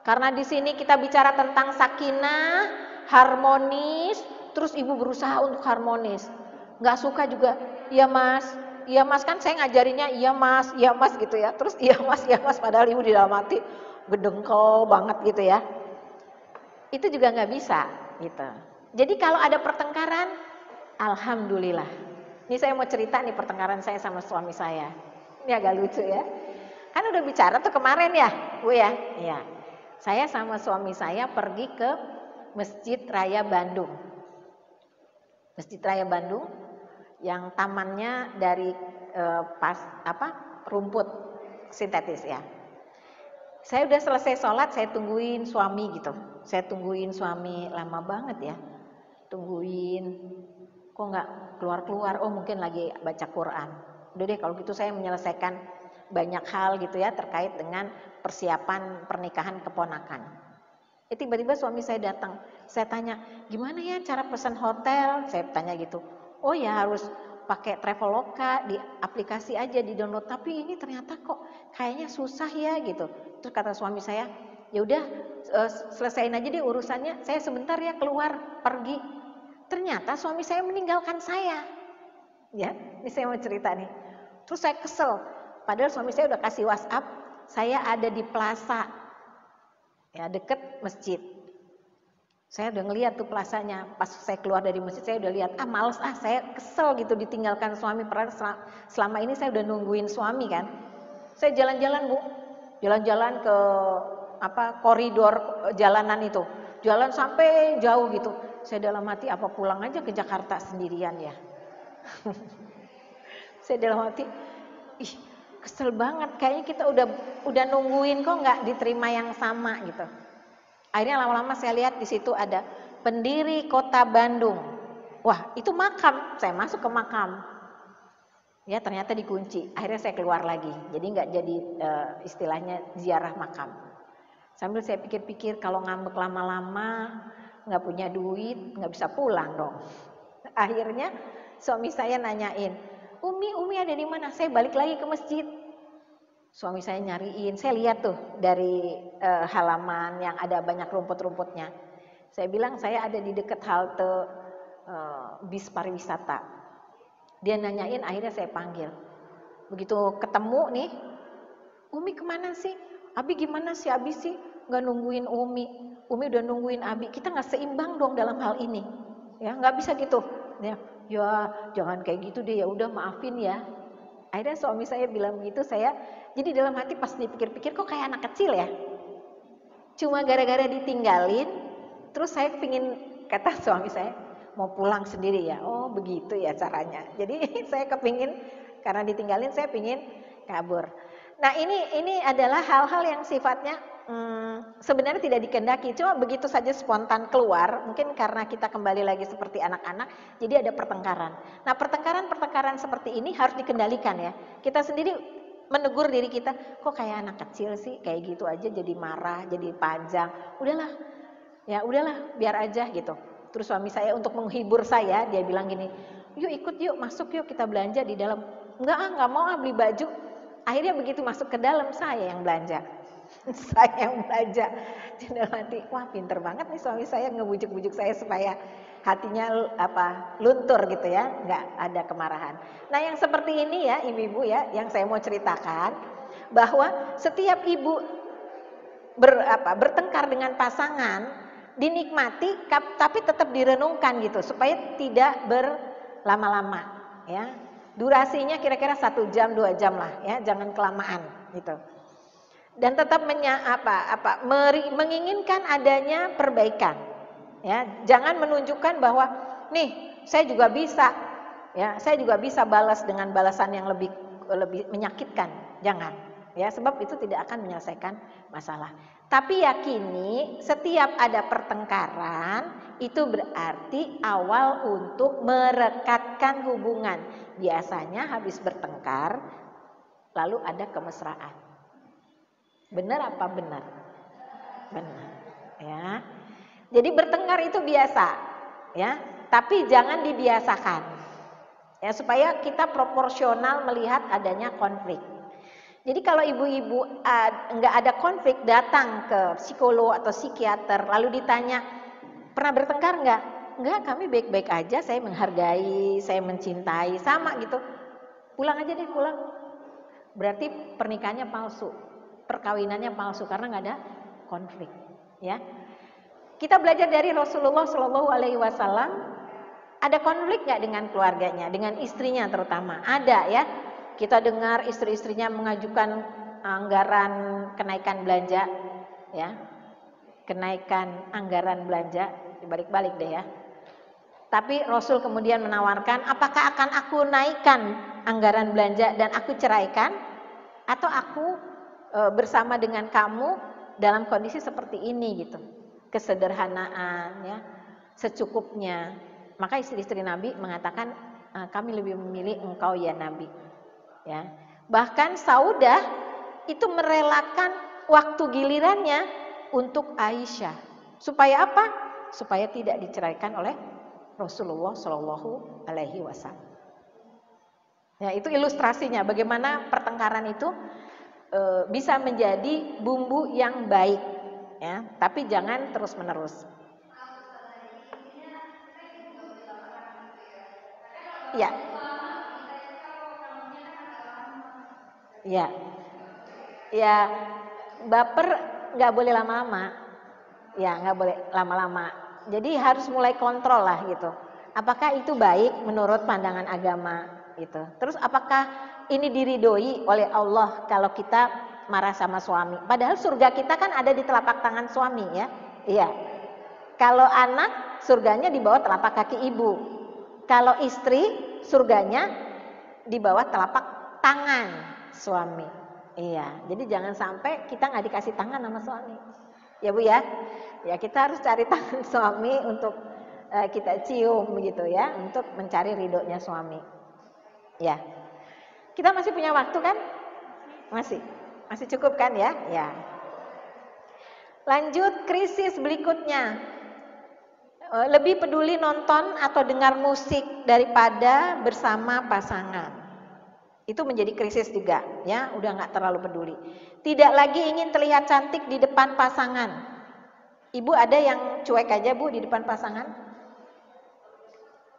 Karena di sini kita bicara tentang sakinah, harmonis, terus ibu berusaha untuk harmonis. Nggak suka juga, iya mas kan saya ngajarinnya iya mas gitu ya, terus iya mas padahal ibu di dalam hati gedengkel banget gitu ya. Itu juga nggak bisa gitu. Jadi kalau ada pertengkaran, alhamdulillah. Ini saya mau cerita nih pertengkaran saya sama suami saya. Ini agak lucu ya. Kan udah bicara tuh kemarin ya, Bu ya. Iya. Saya sama suami saya pergi ke Masjid Raya Bandung. Masjid Raya Bandung yang tamannya dari rumput sintetis ya. Saya udah selesai sholat, saya tungguin suami gitu. Saya tungguin suami lama banget ya. Tungguin, kok nggak keluar-keluar? Oh mungkin lagi baca Quran. Udah deh kalau gitu saya menyelesaikan banyak hal gitu ya terkait dengan persiapan pernikahan keponakan. Tiba-tiba suami saya datang. Saya tanya, gimana ya cara pesan hotel? Saya tanya gitu. Oh ya harus pakai Traveloka, di aplikasi aja di download. Tapi ini ternyata kok kayaknya susah ya gitu. Terus kata suami saya, ya udah selesain aja deh urusannya. Saya sebentar ya keluar pergi. Ternyata suami saya meninggalkan saya. Ya, ini saya mau cerita nih. Terus saya kesel. Padahal suami saya udah kasih WhatsApp, saya ada di plaza, ya deket masjid. Saya udah ngeliat tuh plasanya, pas saya keluar dari masjid saya udah lihat, males saya kesel gitu ditinggalkan suami, padahal selama ini saya udah nungguin suami kan. Saya jalan-jalan Bu, jalan-jalan ke koridor jalanan itu, jalan sampai jauh gitu. Saya dalam hati, apa pulang aja ke Jakarta sendirian ya. Saya dalam hati, ih kesel banget, kayaknya kita udah nungguin kok nggak diterima yang sama gitu. Akhirnya lama-lama saya lihat di situ ada pendiri Kota Bandung. Wah, itu makam. Saya masuk ke makam. Ya, ternyata dikunci. Akhirnya saya keluar lagi. Jadi nggak jadi istilahnya ziarah makam. Sambil saya pikir-pikir, kalau ngambek lama-lama, nggak punya duit, nggak bisa pulang dong. Akhirnya suami saya nanyain, Umi ada di mana? Saya balik lagi ke masjid. Suami saya nyariin, saya lihat tuh dari halaman yang ada banyak rumput-rumputnya. Saya bilang saya ada di dekat halte bis pariwisata. Dia nanyain, akhirnya saya panggil. Begitu ketemu nih, Umi kemana sih? Abi gimana sih? Abi sih nggak nungguin Umi. Umi udah nungguin Abi. Kita nggak seimbang dong dalam hal ini. Ya nggak bisa gitu. Ya jangan kayak gitu deh. Ya udah maafin ya. Akhirnya suami saya bilang begitu, saya jadi dalam hati pas dipikir-pikir kok kayak anak kecil ya. Cuma gara-gara ditinggalin, terus saya pingin, kata suami saya, mau pulang sendiri ya. Oh begitu ya caranya. Jadi saya kepingin, karena ditinggalin saya pingin kabur. Nah ini adalah hal-hal yang sifatnya sebenarnya tidak dikehendaki, cuma begitu saja spontan keluar. Mungkin karena kita kembali lagi seperti anak-anak, jadi ada pertengkaran. Nah pertengkaran seperti ini harus dikendalikan ya. Kita sendiri menegur diri kita, kok kayak anak kecil sih, kayak gitu aja jadi marah, jadi panjang. Udahlah, biar aja gitu. Terus suami saya untuk menghibur saya, dia bilang gini, yuk ikut yuk, masuk yuk kita belanja di dalam. Nggak mau beli baju. Akhirnya begitu masuk ke dalam, saya yang belanja. Saya yang belanja. Jadi hati, wah pinter banget nih suami saya ngebujuk-bujuk saya supaya hatinya luntur gitu ya, nggak ada kemarahan. Nah yang seperti ini ya ibu-ibu ya, yang saya mau ceritakan bahwa setiap ibu bertengkar dengan pasangan dinikmati, tapi tetap direnungkan gitu supaya tidak berlama-lama ya. Durasinya kira-kira 1 jam 2 jam lah ya, jangan kelamaan gitu. Dan tetap menginginkan adanya perbaikan ya. Jangan menunjukkan bahwa nih saya juga bisa ya, saya juga bisa balas dengan balasan yang lebih menyakitkan. Jangan ya, sebab itu tidak akan menyelesaikan masalah. Tapi yakini setiap ada pertengkaran itu berarti awal untuk merekatkan hubungan. Biasanya habis bertengkar lalu ada kemesraan. Benar apa benar? Benar ya. Jadi bertengkar itu biasa ya, tapi jangan dibiasakan ya, supaya kita proporsional melihat adanya konflik. Jadi kalau ibu-ibu nggak ada konflik, datang ke psikolog atau psikiater lalu ditanya, pernah bertengkar nggak? Nggak, kami baik-baik aja, saya menghargai, saya mencintai, sama gitu. Pulang aja deh, pulang. Berarti pernikahannya palsu, perkawinannya palsu karena nggak ada konflik ya. Kita belajar dari Rasulullah Shallallahu Alaihi Wasallam, ada konflik nggak dengan keluarganya, dengan istrinya terutama? Ada ya. Kita dengar istri-istrinya mengajukan anggaran kenaikan belanja ya, kenaikan anggaran belanja, dibalik-balik deh ya. Tapi Rasul kemudian menawarkan, apakah akan aku naikkan anggaran belanja dan aku ceraikan, atau aku bersama dengan kamu dalam kondisi seperti ini gitu, kesederhanaan ya, secukupnya. Maka istri-istri Nabi mengatakan, kami lebih memilih engkau ya Nabi ya. Bahkan Saudah itu merelakan waktu gilirannya untuk Aisyah, supaya apa? Supaya tidak diceraikan oleh Rasulullah Shallallahu Alaihi Wasallam. Ya, itu ilustrasinya bagaimana pertengkaran itu bisa menjadi bumbu yang baik ya, tapi jangan terus-menerus. Ya. Ya, baper nggak boleh lama-lama. Ya, nggak boleh lama-lama. Jadi harus mulai kontrol lah gitu. Apakah itu baik menurut pandangan agama gitu. Terus apakah ini diridhoi oleh Allah kalau kita marah sama suami? Padahal surga kita kan ada di telapak tangan suami ya. Iya. Kalau anak, surganya di bawah telapak kaki ibu. Kalau istri, surganya di bawah telapak tangan suami. Iya, jadi jangan sampai kita nggak dikasih tangan sama suami. Ya Bu ya, ya kita harus cari tangan suami untuk kita cium begitu ya, untuk mencari ridhonya suami. Ya, kita masih punya waktu kan? Masih cukup kan ya? Ya. Lanjut krisis berikutnya. Lebih peduli nonton atau dengar musik daripada bersama pasangan. Itu menjadi krisis juga, ya, udah nggak terlalu peduli. Tidak lagi ingin terlihat cantik di depan pasangan. Ibu ada yang cuek aja Bu di depan pasangan?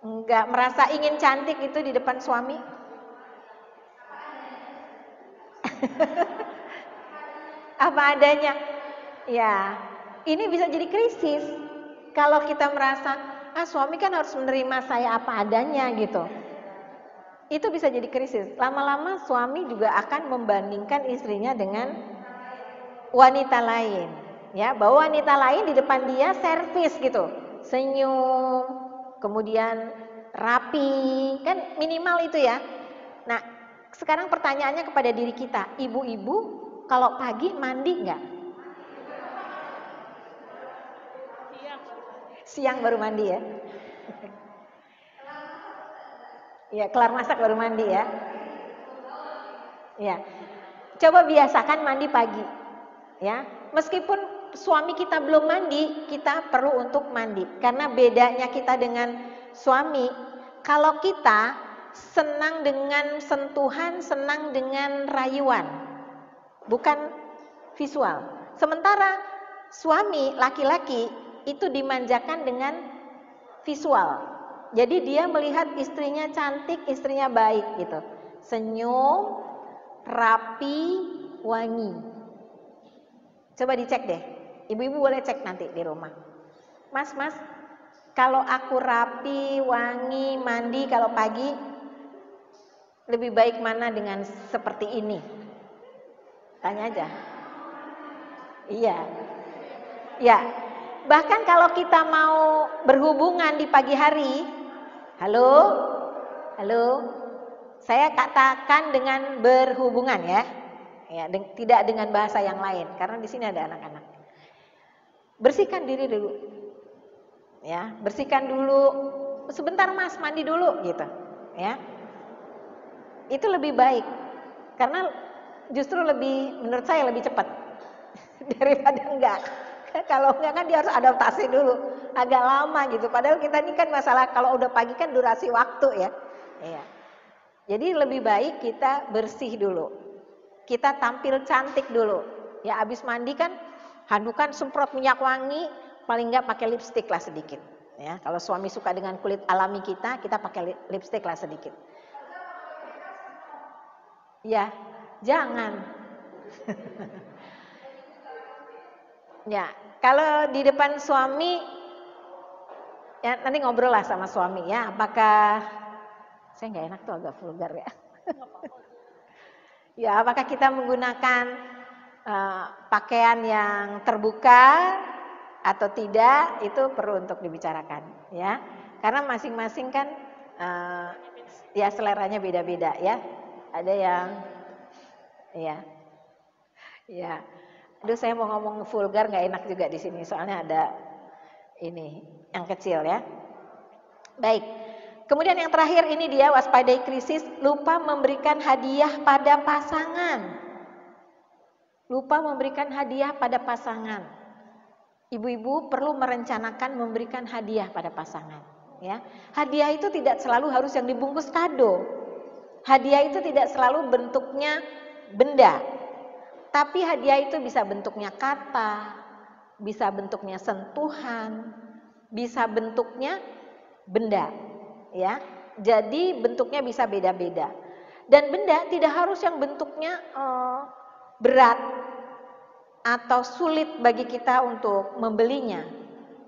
Nggak merasa ingin cantik itu di depan suami? Apa adanya? Ya, ini bisa jadi krisis. Kalau kita merasa, suami kan harus menerima saya apa adanya gitu. Itu bisa jadi krisis. Lama-lama suami juga akan membandingkan istrinya dengan wanita lain. Ya, bahwa wanita lain di depan dia servis gitu. Senyum, kemudian rapi, kan minimal itu ya. Nah, sekarang pertanyaannya kepada diri kita, ibu-ibu kalau pagi mandi nggak? Siang baru mandi ya? Ya, kelar masak baru mandi ya. Ya. Coba biasakan mandi pagi. Ya. Meskipun suami kita belum mandi, kita perlu untuk mandi. Karena bedanya kita dengan suami, kalau kita senang dengan sentuhan, senang dengan rayuan, bukan visual. Sementara suami laki-laki itu dimanjakan dengan visual. Jadi dia melihat istrinya cantik, istrinya baik gitu. Senyum, rapi, wangi. Coba dicek deh. Ibu-ibu boleh cek nanti di rumah. Mas, kalau aku rapi, wangi, mandi kalau pagi, lebih baik mana dengan seperti ini? Tanya aja. Iya. Ya. Bahkan kalau kita mau berhubungan di pagi hari, halo, saya katakan dengan berhubungan ya, tidak dengan bahasa yang lain, karena di sini ada anak-anak. Bersihkan diri dulu, ya, bersihkan dulu. Sebentar Mas, mandi dulu, gitu, ya. Itu lebih baik, karena justru menurut saya lebih cepat daripada enggak. Kalau enggak kan dia harus adaptasi dulu, agak lama gitu. Padahal kita ini kan masalah kalau udah pagi kan durasi waktu ya. Iya. Jadi lebih baik kita bersih dulu. Kita tampil cantik dulu. Ya abis mandi kan handukan semprot minyak wangi, paling enggak pakai lipstik lah sedikit. Ya, kalau suami suka dengan kulit alami kita pakai lipstik lah sedikit. Ya, jangan. Ya, kalau di depan suami, ya nanti ngobrol lah sama suami ya. Apakah saya nggak enak tuh agak vulgar ya? Ya, apakah kita menggunakan pakaian yang terbuka atau tidak? Itu perlu untuk dibicarakan, ya. Karena masing-masing kan, ya seleranya beda-beda ya. Ada yang, ya. Aduh saya mau ngomong vulgar nggak enak juga di sini soalnya ada ini yang kecil ya. Baik. Kemudian yang terakhir ini dia waspadai krisis, lupa memberikan hadiah pada pasangan. Lupa memberikan hadiah pada pasangan. Ibu-ibu perlu merencanakan memberikan hadiah pada pasangan. Ya, hadiah itu tidak selalu harus yang dibungkus kado. Hadiah itu tidak selalu bentuknya benda. Tapi hadiah itu bisa bentuknya kata, bisa bentuknya sentuhan, bisa bentuknya benda, ya. Jadi bentuknya bisa beda-beda. Dan benda tidak harus yang bentuknya berat atau sulit bagi kita untuk membelinya.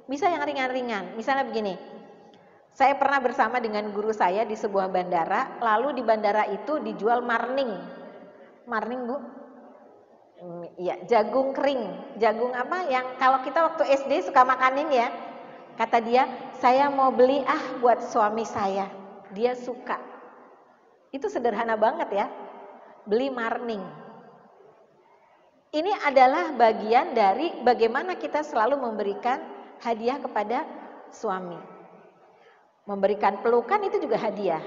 Bisa yang ringan-ringan. Misalnya begini, saya pernah bersama dengan guru saya di sebuah bandara, lalu di bandara itu dijual marning. Marning Bu? Iya, jagung kering. Jagung apa yang kalau kita waktu SD suka makanin ya. Kata dia, saya mau beli buat suami saya, dia suka. Itu sederhana banget ya, beli marning. Ini adalah bagian dari bagaimana kita selalu memberikan hadiah kepada suami. Memberikan pelukan itu juga hadiah,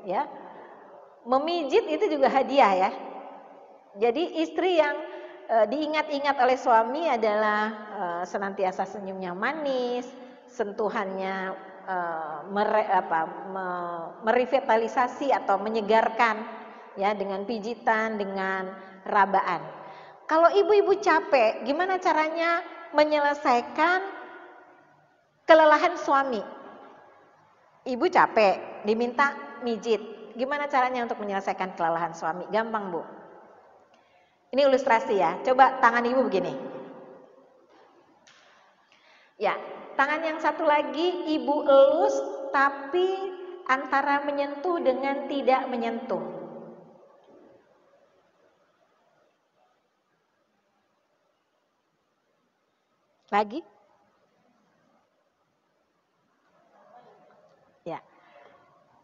ya. Memijit itu juga hadiah ya. Jadi istri yang diingat-ingat oleh suami adalah senantiasa senyumnya manis, sentuhannya merevitalisasi atau menyegarkan ya dengan pijitan, dengan rabaan. Kalau ibu-ibu capek, gimana caranya menyelesaikan kelelahan suami? Ibu capek, diminta mijit. Gimana caranya untuk menyelesaikan kelelahan suami? Gampang, Bu. Ini ilustrasi ya. Coba tangan ibu begini. Ya, tangan yang satu lagi ibu elus tapi antara menyentuh dengan tidak menyentuh. Lagi? Ya.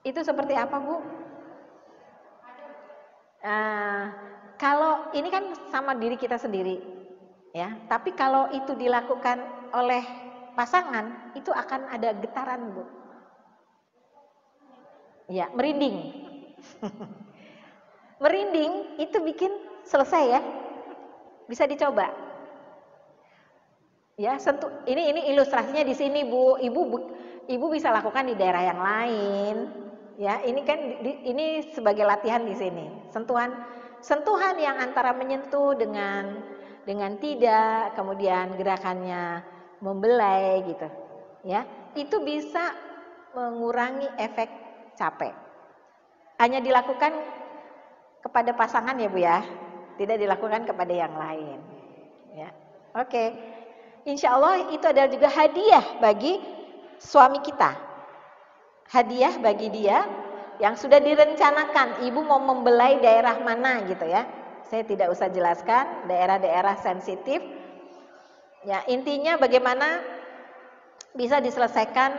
Itu seperti apa, Bu? Kalau ini kan sama diri kita sendiri, ya. Tapi kalau itu dilakukan oleh pasangan, itu akan ada getaran, Bu. Ya, merinding. Merinding itu bikin selesai ya. Bisa dicoba. Ya, sentuh. Ini ilustrasinya di sini, Bu. Ibu bisa lakukan di daerah yang lain. Ya, ini kan ini sebagai latihan di sini. Sentuhan yang antara menyentuh dengan tidak, kemudian gerakannya membelai gitu. Ya, itu bisa mengurangi efek capek. Hanya dilakukan kepada pasangan ya, Bu ya. Tidak dilakukan kepada yang lain. Ya. Oke. Insya Allah itu adalah juga hadiah bagi suami kita. Hadiah bagi dia yang sudah direncanakan. Ibu mau membelai daerah mana gitu ya. Saya tidak usah jelaskan daerah-daerah sensitif. Ya, intinya bagaimana bisa diselesaikan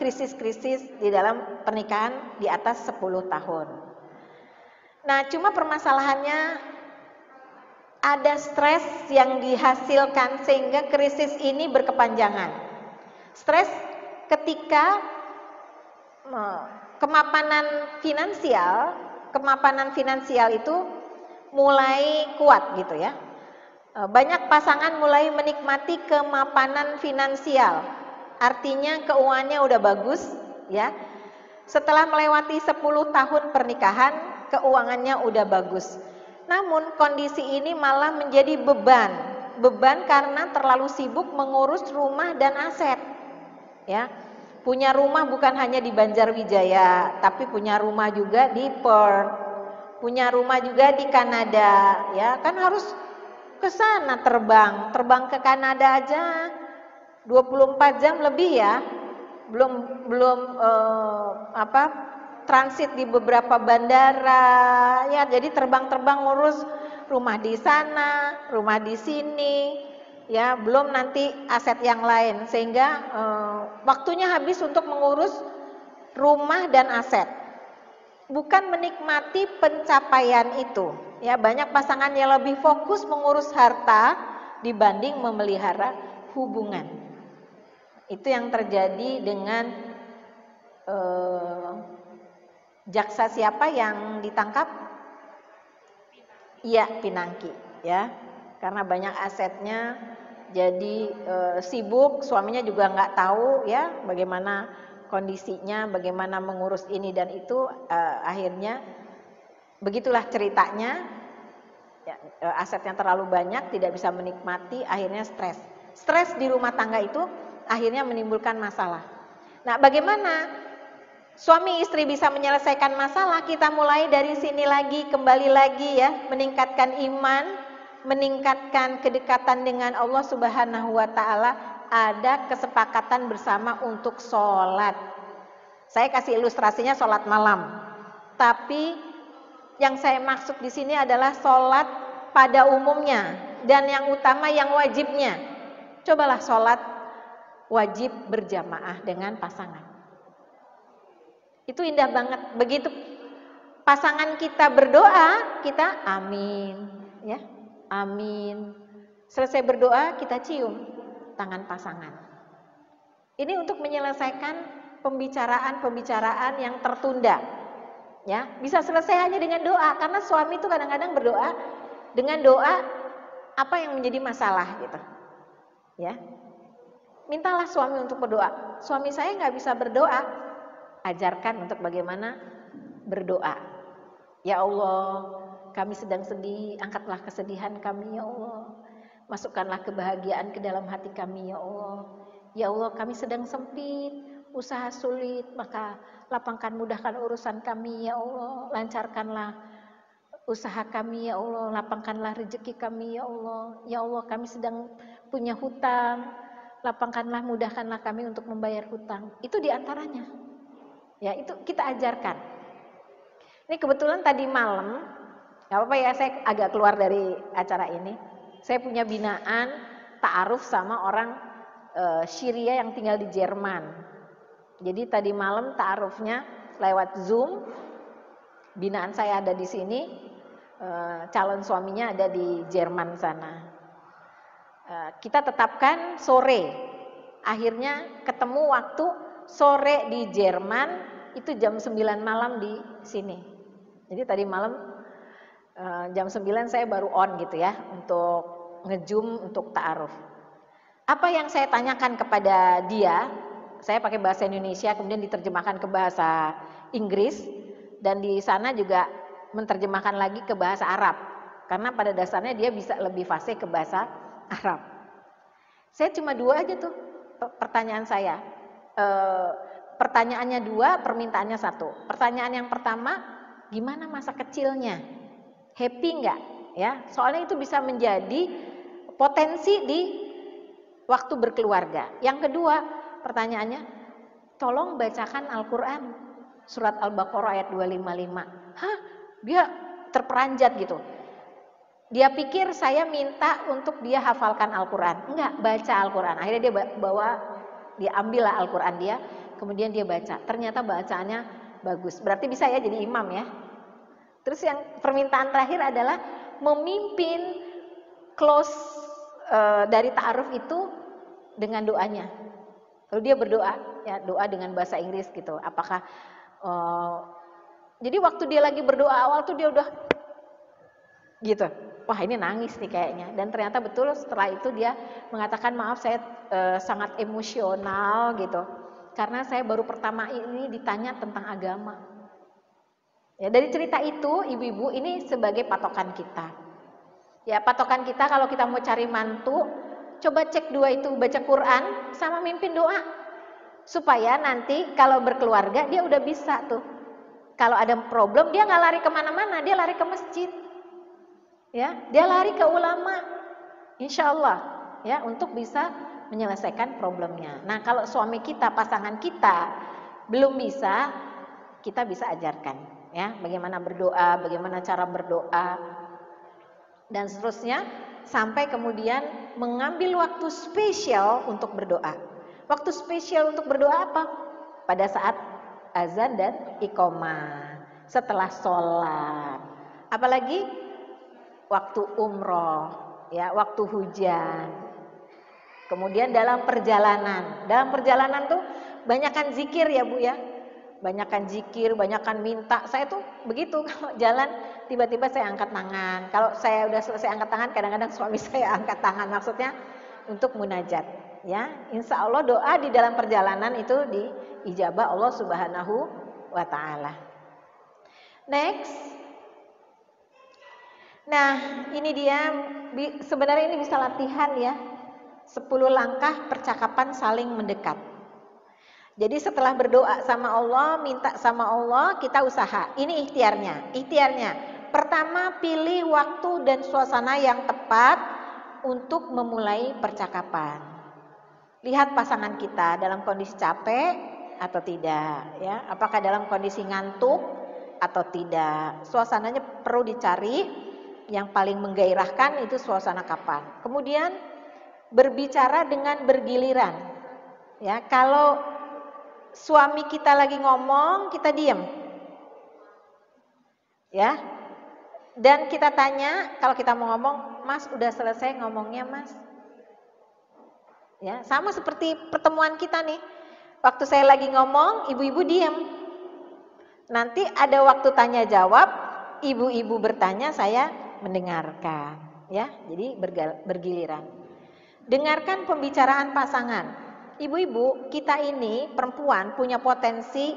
krisis-krisis di dalam pernikahan di atas 10 tahun. Nah, cuma permasalahannya ada stres yang dihasilkan sehingga krisis ini berkepanjangan. Stres ketika kemapanan finansial itu mulai kuat gitu ya. Banyak pasangan mulai menikmati kemapanan finansial. Artinya keuangannya udah bagus ya. Setelah melewati 10 tahun pernikahan, keuangannya udah bagus. Namun kondisi ini malah menjadi beban karena terlalu sibuk mengurus rumah dan aset. Ya, punya rumah bukan hanya di Banjarwijaya, tapi punya rumah juga di Perth, punya rumah juga di Kanada. Ya, kan harus ke sana terbang ke Kanada aja 24 jam lebih ya. Belum transit di beberapa bandara ya, jadi terbang ngurus rumah di sana, rumah di sini ya, belum nanti aset yang lain sehingga waktunya habis untuk mengurus rumah dan aset, bukan menikmati pencapaian itu ya. Banyak pasangan yang lebih fokus mengurus harta dibanding memelihara hubungan. Itu yang terjadi dengan jaksa siapa yang ditangkap? Iya, Pinangki ya. Karena banyak asetnya, jadi sibuk, suaminya juga nggak tahu ya bagaimana kondisinya, bagaimana mengurus ini dan itu, akhirnya begitulah ceritanya. Ya, asetnya terlalu banyak, tidak bisa menikmati, akhirnya stres. Stres di rumah tangga itu akhirnya menimbulkan masalah. Nah, bagaimana suami istri bisa menyelesaikan masalah? Kita mulai dari sini lagi, kembali lagi ya, meningkatkan iman, meningkatkan kedekatan dengan Allah Subhanahu wa taala. Ada kesepakatan bersama untuk sholat. Saya kasih ilustrasinya sholat malam. Tapi yang saya maksud di sini adalah sholat pada umumnya dan yang utama yang wajibnya. Cobalah sholat wajib berjamaah dengan pasangan. Itu indah banget. Begitu pasangan kita berdoa, kita amin, ya. Amin. Selesai berdoa, kita cium tangan pasangan. Ini untuk menyelesaikan pembicaraan-pembicaraan yang tertunda. Ya, bisa selesai hanya dengan doa, karena suami itu kadang-kadang berdoa dengan doa apa yang menjadi masalah gitu. Ya. Mintalah suami untuk berdoa. Suami saya nggak bisa berdoa, ajarkan untuk bagaimana berdoa. Ya Allah, kami sedang sedih, angkatlah kesedihan kami ya Allah. Masukkanlah kebahagiaan ke dalam hati kami ya Allah. Ya Allah, kami sedang sempit, usaha sulit, maka lapangkan, mudahkan urusan kami ya Allah. Lancarkanlah usaha kami ya Allah, lapangkanlah rezeki kami ya Allah. Ya Allah, kami sedang punya hutang, lapangkanlah, mudahkanlah kami untuk membayar hutang. Itu diantaranya. Ya, itu kita ajarkan. Ini kebetulan tadi malam, gak apa-apa ya, saya agak keluar dari acara ini. Saya punya binaan ta'aruf sama orang Syria yang tinggal di Jerman. Jadi tadi malam ta'arufnya lewat Zoom. Binaan saya ada di sini, calon suaminya ada di Jerman sana. Kita tetapkan sore. Akhirnya ketemu waktu sore di Jerman, itu jam 9 malam di sini. Jadi tadi malam jam 9 saya baru on gitu ya, untuk nge-zoom untuk ta'aruf. Apa yang saya tanyakan kepada dia, saya pakai bahasa Indonesia kemudian diterjemahkan ke bahasa Inggris, dan di sana juga menerjemahkan lagi ke bahasa Arab, karena pada dasarnya dia bisa lebih fasih ke bahasa Arab. Saya cuma 2 aja tuh pertanyaan saya. Pertanyaannya 2, permintaannya 1. Pertanyaan yang pertama, gimana masa kecilnya? Happy enggak? Ya, soalnya itu bisa menjadi potensi di waktu berkeluarga. Yang kedua, pertanyaannya, tolong bacakan Al-Quran, surat Al-Baqarah ayat 255. Hah? Dia terperanjat gitu. Dia pikir saya minta untuk dia hafalkan Al-Quran. Enggak, baca Al-Quran. Akhirnya dia ambillah Al-Quran dia, kemudian dia baca. Ternyata bacaannya bagus. Berarti bisa ya jadi imam ya. Terus yang permintaan terakhir adalah memimpin close dari ta'aruf itu dengan doanya. Lalu dia berdoa, ya doa dengan bahasa Inggris gitu. Apakah jadi waktu dia lagi berdoa awal tuh dia udah gitu. Wah, ini nangis nih kayaknya. Dan ternyata betul setelah itu dia mengatakan, maaf saya sangat emosional gitu. Karena saya baru pertama ini ditanya tentang agama. Ya, dari cerita itu ibu-ibu ini sebagai patokan kita. Ya, patokan kita kalau kita mau cari mantu, coba cek 2 itu, baca Quran sama mimpin doa. Supaya nanti kalau berkeluarga dia udah bisa tuh. Kalau ada problem dia nggak lari kemana-mana, dia lari ke masjid. Ya, dia lari ke ulama. Insya Allah ya, untuk bisa menyelesaikan problemnya. Nah, kalau suami kita, pasangan kita belum bisa, kita bisa ajarkan ya, bagaimana berdoa, bagaimana cara berdoa dan seterusnya, sampai kemudian mengambil waktu spesial untuk berdoa. Waktu spesial untuk berdoa apa? Pada saat azan dan iqomah, setelah sholat, apalagi waktu umroh, ya, waktu hujan. Kemudian dalam perjalanan. Dalam perjalanan tuh banyakkan zikir ya Bu ya. Banyakkan zikir, banyakkan minta. Saya tuh begitu kalau jalan tiba-tiba saya angkat tangan. Kalau saya udah selesai angkat tangan, kadang-kadang suami saya angkat tangan. Maksudnya untuk munajat. Ya, insya Allah doa di dalam perjalanan itu diijabah Allah Subhanahu wa Ta'ala. Next. Nah, ini dia, sebenarnya ini bisa latihan ya. 10 langkah percakapan saling mendekat. Jadi setelah berdoa sama Allah, minta sama Allah, kita usaha. Ini ikhtiarnya. Ikhtiarnya, pertama pilih waktu dan suasana yang tepat untuk memulai percakapan. Lihat pasangan kita dalam kondisi capek atau tidak, ya. Apakah dalam kondisi ngantuk atau tidak. Suasananya perlu dicari, yang paling menggairahkan itu suasana kapan. Kemudian berbicara dengan bergiliran. Ya, kalau suami kita lagi ngomong, kita diam. Ya. Dan kita tanya, kalau kita mau ngomong, "Mas, udah selesai ngomongnya, Mas?" Ya, sama seperti pertemuan kita nih. Waktu saya lagi ngomong, ibu-ibu diam. Nanti ada waktu tanya jawab, ibu-ibu bertanya, saya mendengarkan, ya. Jadi bergiliran. Dengarkan pembicaraan pasangan. Ibu-ibu, kita ini perempuan punya potensi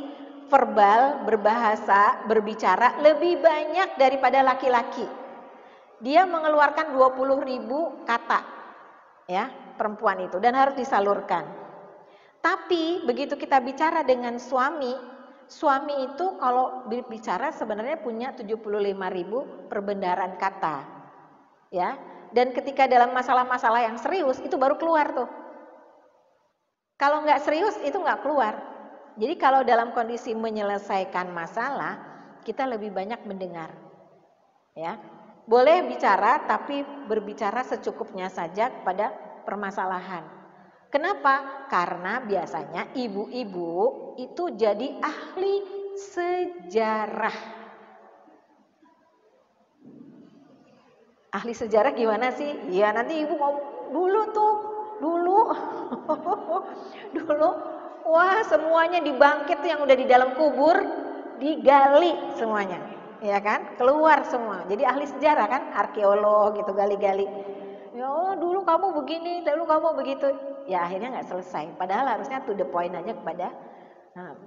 verbal, berbahasa, berbicara lebih banyak daripada laki-laki. Dia mengeluarkan 20.000 kata, ya, perempuan itu, dan harus disalurkan. Tapi begitu kita bicara dengan suami itu kalau bicara sebenarnya punya 75.000 perbendaharaan kata. Ya. Dan ketika dalam masalah-masalah yang serius itu baru keluar tuh. Kalau nggak serius itu nggak keluar. Jadi kalau dalam kondisi menyelesaikan masalah, kita lebih banyak mendengar. Ya. Boleh bicara tapi berbicara secukupnya saja pada permasalahan. Kenapa? Karena biasanya ibu-ibu itu jadi ahli sejarah. Ahli sejarah gimana sih? Ya nanti ibu ngomong dulu tuh, dulu. Dulu, wah semuanya dibangkit yang udah di dalam kubur, digali semuanya. Ya kan? Keluar semua. Jadi ahli sejarah kan, arkeolog gitu, gali-gali. Ya Allah, dulu kamu begini, dulu kamu begitu. Ya akhirnya nggak selesai. Padahal harusnya to the point aja kepada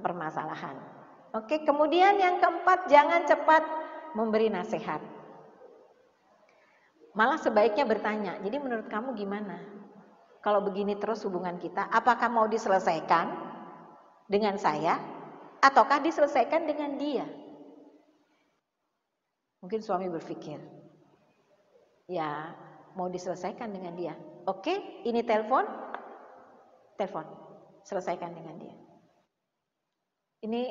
permasalahan. Oke, kemudian yang keempat, jangan cepat memberi nasihat. Malah sebaiknya bertanya, jadi menurut kamu gimana? Kalau begini terus hubungan kita, apakah mau diselesaikan dengan saya? Ataukah diselesaikan dengan dia? Mungkin suami berpikir, ya mau diselesaikan dengan dia. Oke, ini telepon, selesaikan dengan dia. Ini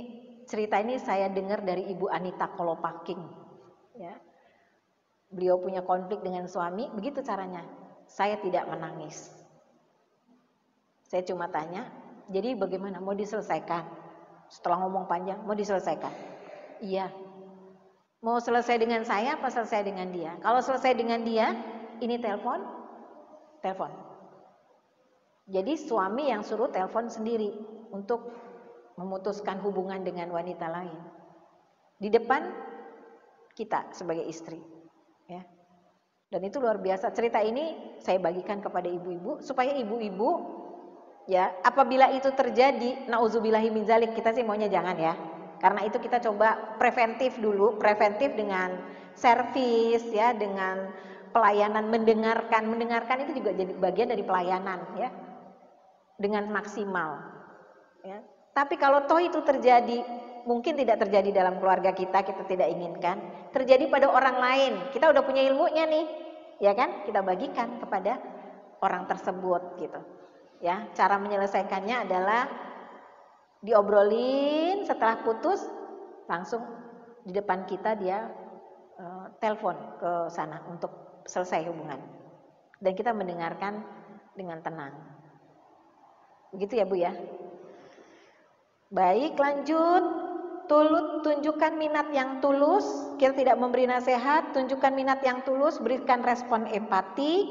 cerita ini saya dengar dari Ibu Anita Kolopaking. Ya. Beliau punya konflik dengan suami, begitu caranya. Saya tidak menangis. Saya cuma tanya, jadi bagaimana? Mau diselesaikan? Setelah ngomong panjang, mau diselesaikan? Iya. Mau selesai dengan saya apa selesai dengan dia? Kalau selesai dengan dia, ini telepon. Jadi suami yang suruh telepon sendiri untuk memutuskan hubungan dengan wanita lain. Di depan kita sebagai istri. Ya. Dan itu luar biasa. Cerita ini saya bagikan kepada ibu-ibu supaya ibu-ibu ya, apabila itu terjadi, nauzubillahi min dzalik, kita sih maunya jangan ya. Karena itu kita coba preventif dulu, preventif dengan servis ya, dengan pelayanan, mendengarkan itu juga jadi bagian dari pelayanan ya. Dengan maksimal ya. Tapi kalau toh itu terjadi, mungkin tidak terjadi dalam keluarga kita tidak inginkan, terjadi pada orang lain. Kita udah punya ilmunya nih, ya kan? Kita bagikan kepada orang tersebut gitu. Ya, cara menyelesaikannya adalah diobrolin, setelah putus langsung di depan kita dia telepon ke sana untuk selesai hubungan. Dan kita mendengarkan dengan tenang. Begitu ya Bu ya. Baik, lanjut. Tunjukkan minat yang tulus. Kita tidak memberi nasihat, tunjukkan minat yang tulus, berikan respon empati.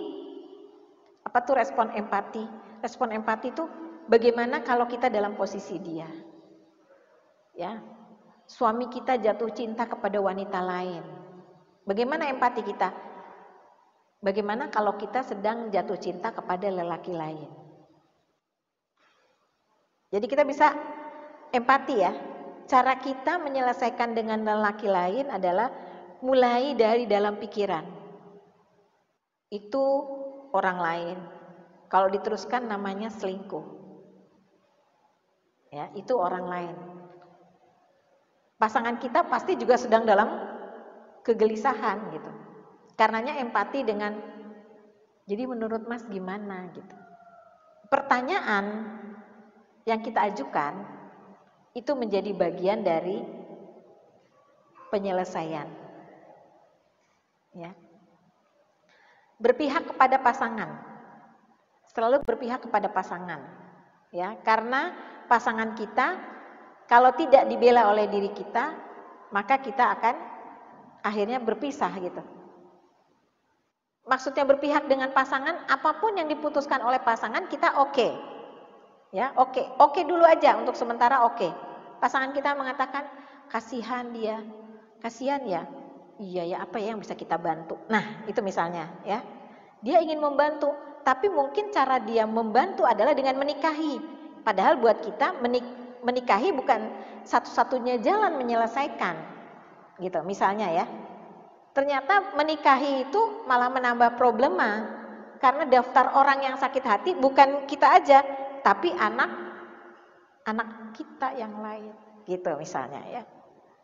Apa tuh respon empati? Respon empati itu bagaimana kalau kita dalam posisi dia. Ya. Suami kita jatuh cinta kepada wanita lain. Bagaimana empati kita? Bagaimana kalau kita sedang jatuh cinta kepada lelaki lain? Jadi kita bisa empati ya. Cara kita menyelesaikan dengan lelaki lain adalah mulai dari dalam pikiran. Itu orang lain. Kalau diteruskan namanya selingkuh. Ya, itu orang lain. Pasangan kita pasti juga sedang dalam kegelisahan gitu. Karenanya empati dengan, jadi menurut Mas gimana gitu. Pertanyaan yang kita ajukan itu menjadi bagian dari penyelesaian. Ya. Berpihak kepada pasangan. Selalu berpihak kepada pasangan. Ya, karena pasangan kita kalau tidak dibela oleh diri kita, maka kita akan akhirnya berpisah gitu. Maksudnya berpihak dengan pasangan, apapun yang diputuskan oleh pasangan kita oke. Ya, oke dulu aja untuk sementara oke. Pasangan kita mengatakan kasihan dia, kasihan ya. Iya ya, apa ya yang bisa kita bantu? Nah, itu misalnya ya. Dia ingin membantu, tapi mungkin cara dia membantu adalah dengan menikahi. Padahal buat kita menikahi bukan satu-satunya jalan menyelesaikan. Gitu, misalnya ya. Ternyata menikahi itu malah menambah problema. Karena daftar orang yang sakit hati bukan kita aja, tapi anak kita yang lain. Gitu misalnya ya.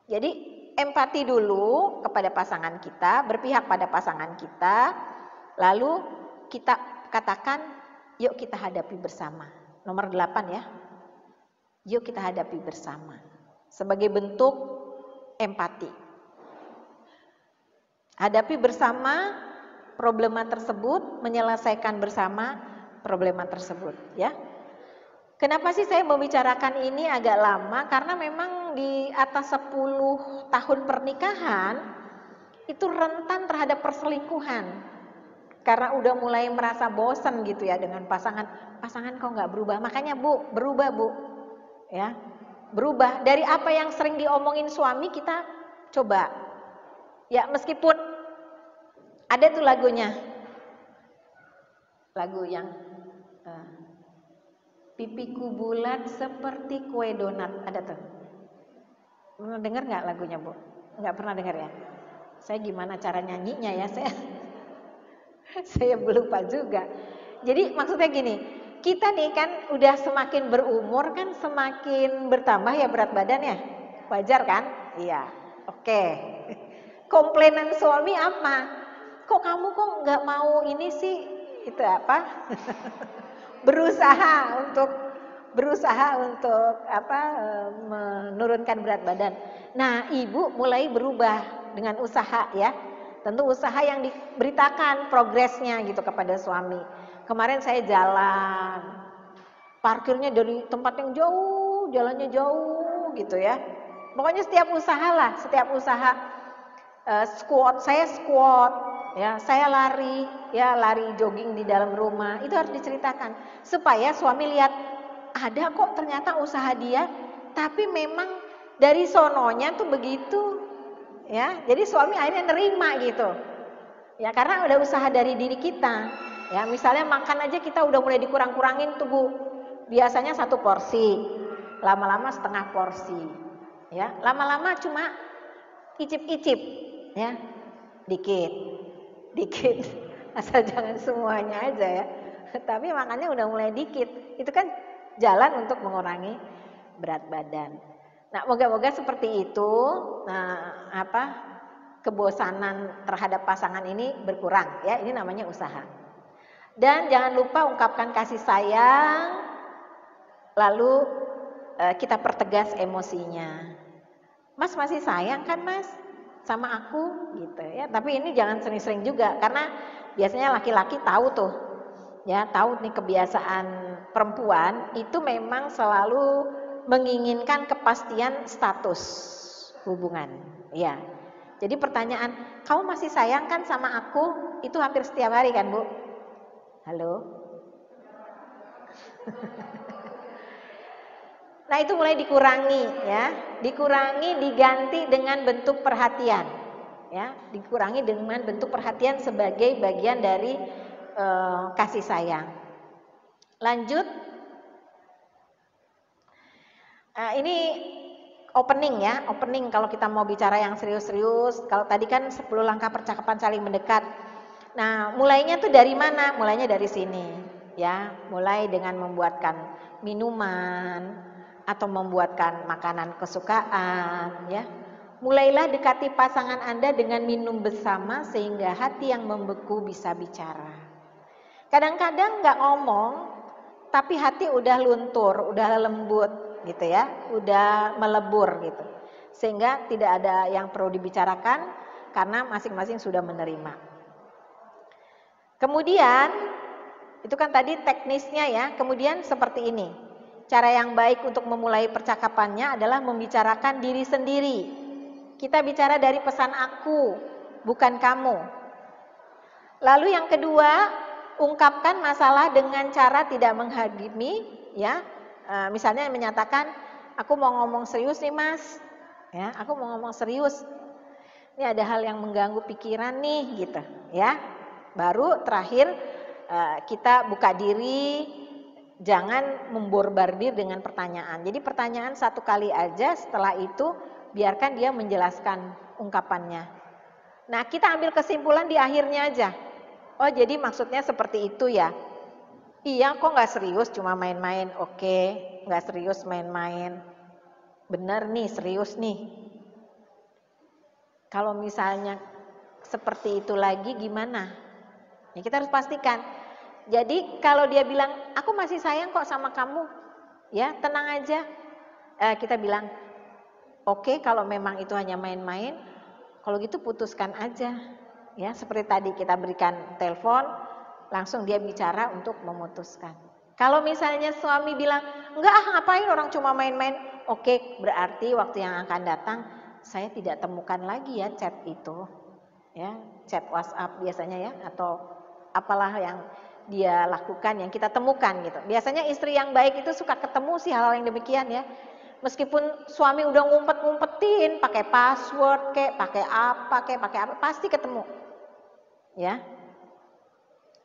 Jadi empati dulu kepada pasangan kita, berpihak pada pasangan kita, lalu kita katakan, yuk kita hadapi bersama. Nomor 8 ya, yuk kita hadapi bersama. Sebagai bentuk empati. Hadapi bersama problema tersebut, menyelesaikan bersama problema tersebut. Ya. Kenapa sih saya membicarakan ini agak lama? Karena memang di atas 10 tahun pernikahan itu rentan terhadap perselingkuhan. Karena udah mulai merasa bosan gitu ya dengan pasangan kok nggak berubah. Makanya Bu, berubah Bu. Ya, berubah dari apa yang sering diomongin suami kita coba. Ya meskipun ada tuh lagunya, lagu yang pipiku bulat seperti kue donat, ada tuh. Pernah dengar nggak lagunya Bu? Nggak pernah dengar ya? Saya gimana cara nyanyinya ya? Saya lupa juga. Jadi maksudnya gini, kita nih kan udah semakin berumur kan semakin bertambah ya berat badan ya, wajar kan? Iya, oke. Komplainan suami apa? Kok kamu kok nggak mau ini sih? Itu apa? berusaha untuk menurunkan berat badan. Nah, ibu mulai berubah dengan usaha ya. Tentu usaha yang diberitakan progresnya gitu kepada suami. Kemarin saya jalan, parkirnya dari tempat yang jauh, jalannya jauh gitu ya. Pokoknya setiap usaha squat, ya, saya lari jogging di dalam rumah, itu harus diceritakan supaya suami lihat ada kok ternyata usaha dia, tapi memang dari sononya tuh begitu, ya. Jadi suami akhirnya nerima gitu, ya karena udah usaha dari diri kita, ya. Misalnya makan aja kita udah mulai dikurang-kurangin tuh Bu, biasanya 1 porsi, lama-lama setengah porsi, ya. Lama-lama cuma icip-icip, ya, dikit, asal jangan semuanya aja ya. Tapi makannya udah mulai dikit, itu kan jalan untuk mengurangi berat badan. Nah, moga-moga seperti itu. Nah, kebosanan terhadap pasangan ini berkurang ya. Ini namanya usaha. Dan jangan lupa ungkapkan kasih sayang. Lalu kita pertegas emosinya. Mas masih sayang kan Mas sama aku gitu ya. Tapi ini jangan sering-sering juga karena biasanya laki-laki tahu tuh. Ya, tahu nih kebiasaan perempuan itu memang selalu menginginkan kepastian status hubungan. Ya. Jadi pertanyaan, "Kamu masih sayang kan sama aku?" Itu hampir setiap hari kan, Bu? Halo? Nah, itu mulai dikurangi ya. Dikurangi diganti dengan bentuk perhatian. Ya, dikurangi dengan bentuk perhatian sebagai bagian dari kasih sayang. Lanjut. Ini opening ya, opening kalau kita mau bicara yang serius-serius. Kalau tadi kan 10 langkah percakapan saling mendekat. Nah, mulainya tuh dari mana? Mulainya dari sini, ya. Mulai dengan membuatkan minuman atau membuatkan makanan kesukaan, ya. Mulailah dekati pasangan Anda dengan minum bersama sehingga hati yang membeku bisa bicara. Kadang-kadang nggak ngomong, tapi hati udah luntur, udah lembut, gitu ya, udah melebur gitu. Sehingga tidak ada yang perlu dibicarakan karena masing-masing sudah menerima. Kemudian, itu kan tadi teknisnya ya, kemudian seperti ini. Cara yang baik untuk memulai percakapannya adalah membicarakan diri sendiri. Kita bicara dari pesan aku, bukan kamu. Lalu yang kedua, ungkapkan masalah dengan cara tidak menghakimi, ya. Misalnya menyatakan, aku mau ngomong serius nih Mas, ya, aku mau ngomong serius. Ini ada hal yang mengganggu pikiran nih, gitu, ya. Baru terakhir kita buka diri. Jangan memborbardir dengan pertanyaan. Jadi pertanyaan satu kali aja, setelah itu biarkan dia menjelaskan ungkapannya. Nah, kita ambil kesimpulan di akhirnya aja. Oh, jadi maksudnya seperti itu ya. Iya, kok nggak serius, cuma main-main. Oke, nggak serius main-main. Bener nih, serius nih. Kalau misalnya seperti itu lagi gimana? Ya, kita harus pastikan. Jadi kalau dia bilang, aku masih sayang kok sama kamu, ya tenang aja. Kita bilang, oke, kalau memang itu hanya main-main, kalau gitu putuskan aja. Ya seperti tadi kita berikan telepon, langsung dia bicara untuk memutuskan. Kalau misalnya suami bilang, enggak ngapain orang cuma main-main, oke, berarti waktu yang akan datang saya tidak temukan lagi ya chat itu, ya chat WhatsApp biasanya ya, atau apalah yang dia lakukan yang kita temukan gitu. Biasanya istri yang baik itu suka ketemu sih hal-hal yang demikian ya. Meskipun suami udah ngumpet-ngumpetin, pakai password kayak, pakai apa, pasti ketemu. Ya.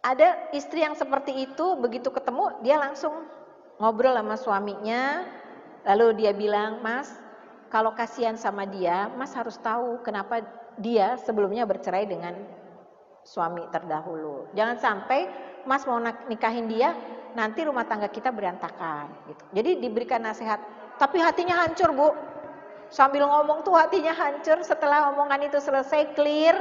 Ada istri yang seperti itu, begitu ketemu dia langsung ngobrol sama suaminya, lalu dia bilang, "Mas, kalau kasihan sama dia, Mas harus tahu kenapa dia sebelumnya bercerai dengan suami terdahulu. Jangan sampai Mas mau nikahin dia, nanti rumah tangga kita berantakan." Gitu. Jadi diberikan nasihat, tapi hatinya hancur Bu. Sambil ngomong tuh hatinya hancur. Setelah omongan itu selesai, clear,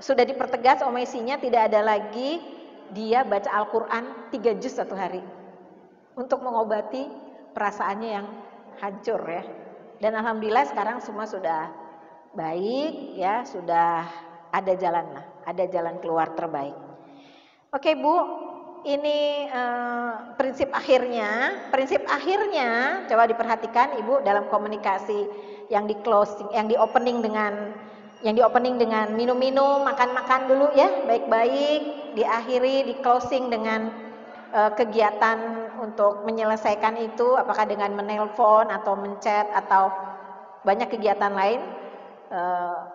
sudah dipertegas omisinya, tidak ada lagi. Dia baca Al-Quran 3 juz satu hari untuk mengobati perasaannya yang hancur ya. Dan alhamdulillah sekarang semua sudah baik ya, sudah ada jalan lah, ada jalan keluar terbaik. Oke Bu, ini prinsip akhirnya. Prinsip akhirnya coba diperhatikan Ibu dalam komunikasi yang di closing, yang di opening dengan minum-minum, makan-makan dulu ya, baik-baik. Diakhiri, di closing dengan kegiatan untuk menyelesaikan itu, apakah dengan menelpon atau menchat atau banyak kegiatan lain.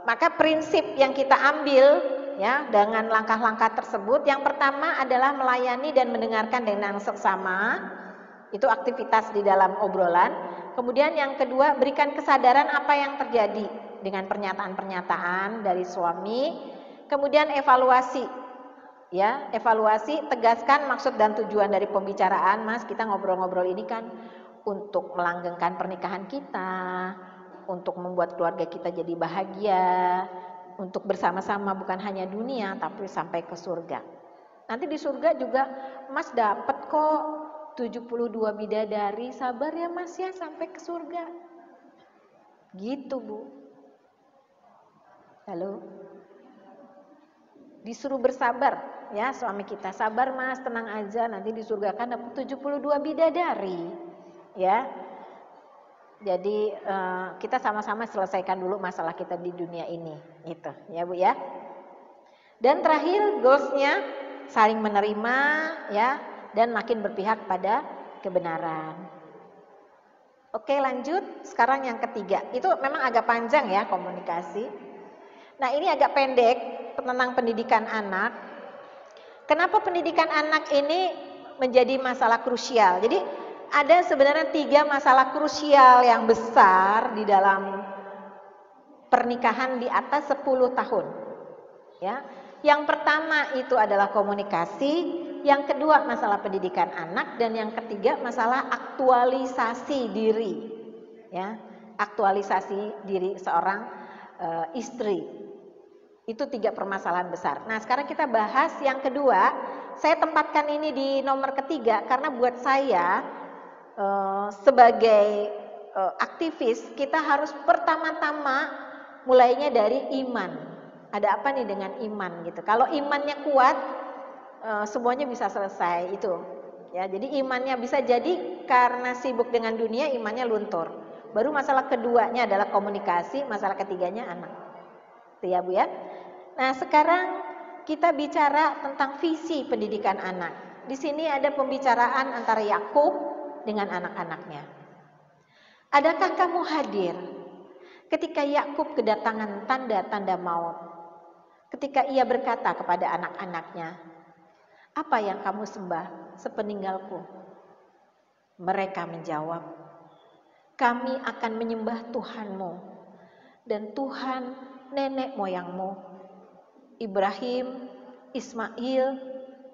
Maka prinsip yang kita ambil ya dengan langkah-langkah tersebut, yang pertama adalah melayani dan mendengarkan dengan seksama. Itu aktivitas di dalam obrolan. Kemudian yang kedua, berikan kesadaran apa yang terjadi dengan pernyataan-pernyataan dari suami. Kemudian evaluasi. Ya, evaluasi, tegaskan maksud dan tujuan dari pembicaraan. Mas, kita ngobrol-ngobrol ini kan untuk melanggengkan pernikahan kita, untuk membuat keluarga kita jadi bahagia, untuk bersama-sama bukan hanya dunia tapi sampai ke surga. Nanti di surga juga Mas dapat kok 72 bidadari, sabar ya Mas ya sampai ke surga. Gitu Bu. Halo. Disuruh bersabar ya suami kita, sabar Mas, tenang aja, nanti di surga kan dapat 72 bidadari. Ya. Jadi kita sama-sama selesaikan dulu masalah kita di dunia ini, gitu ya Bu ya. Dan terakhir goalsnya saling menerima ya dan makin berpihak pada kebenaran. Oke lanjut, sekarang yang ketiga, itu memang agak panjang ya komunikasi. Nah ini agak pendek tentang pendidikan anak. Kenapa pendidikan anak ini menjadi masalah krusial? Jadi ada sebenarnya 3 masalah krusial yang besar di dalam pernikahan di atas 10 tahun. Ya. Yang pertama itu adalah komunikasi, yang kedua masalah pendidikan anak, dan yang ketiga masalah aktualisasi diri. Ya. Aktualisasi diri seorang istri. Itu 3 permasalahan besar. Nah, sekarang kita bahas yang kedua. Saya tempatkan ini di nomor ketiga karena buat saya sebagai aktivis kita harus pertama-tama mulainya dari iman. Ada apa nih dengan iman gitu. Kalau imannya kuat semuanya bisa selesai itu. Ya, jadi imannya bisa jadi karena sibuk dengan dunia imannya luntur. Baru masalah keduanya adalah komunikasi, masalah ketiganya anak. Itu ya Bu ya. Nah, sekarang kita bicara tentang visi pendidikan anak. Di sini ada pembicaraan antara Yakub dengan anak-anaknya. Adakah kamu hadir ketika Yakub kedatangan tanda-tanda maut? Ketika ia berkata kepada anak-anaknya, "Apa yang kamu sembah sepeninggalku?" Mereka menjawab, "Kami akan menyembah Tuhanmu dan Tuhan nenek moyangmu, Ibrahim, Ismail,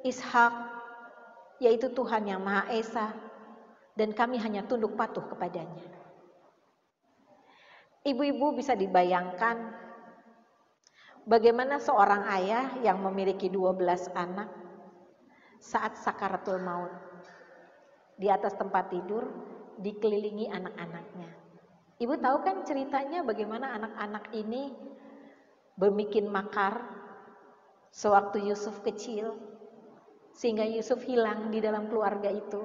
Ishak, yaitu Tuhan yang Maha Esa, dan kami hanya tunduk patuh kepadanya." Ibu-ibu bisa dibayangkan bagaimana seorang ayah yang memiliki 12 anak saat sakaratul maut di atas tempat tidur dikelilingi anak-anaknya. Ibu tahu kan ceritanya bagaimana anak-anak ini berbikin makar sewaktu Yusuf kecil sehingga Yusuf hilang di dalam keluarga itu.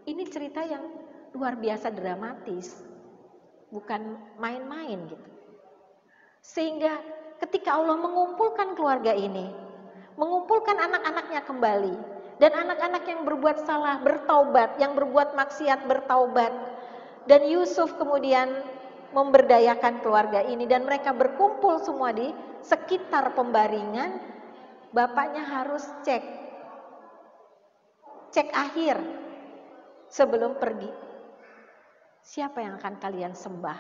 Ini cerita yang luar biasa dramatis, bukan main-main gitu. Sehingga ketika Allah mengumpulkan keluarga ini, mengumpulkan anak-anaknya kembali, dan anak-anak yang berbuat salah bertaubat, yang berbuat maksiat bertaubat, dan Yusuf kemudian memberdayakan keluarga ini dan mereka berkumpul semua di sekitar pembaringan, bapaknya harus cek akhir sebelum pergi. Siapa yang akan kalian sembah?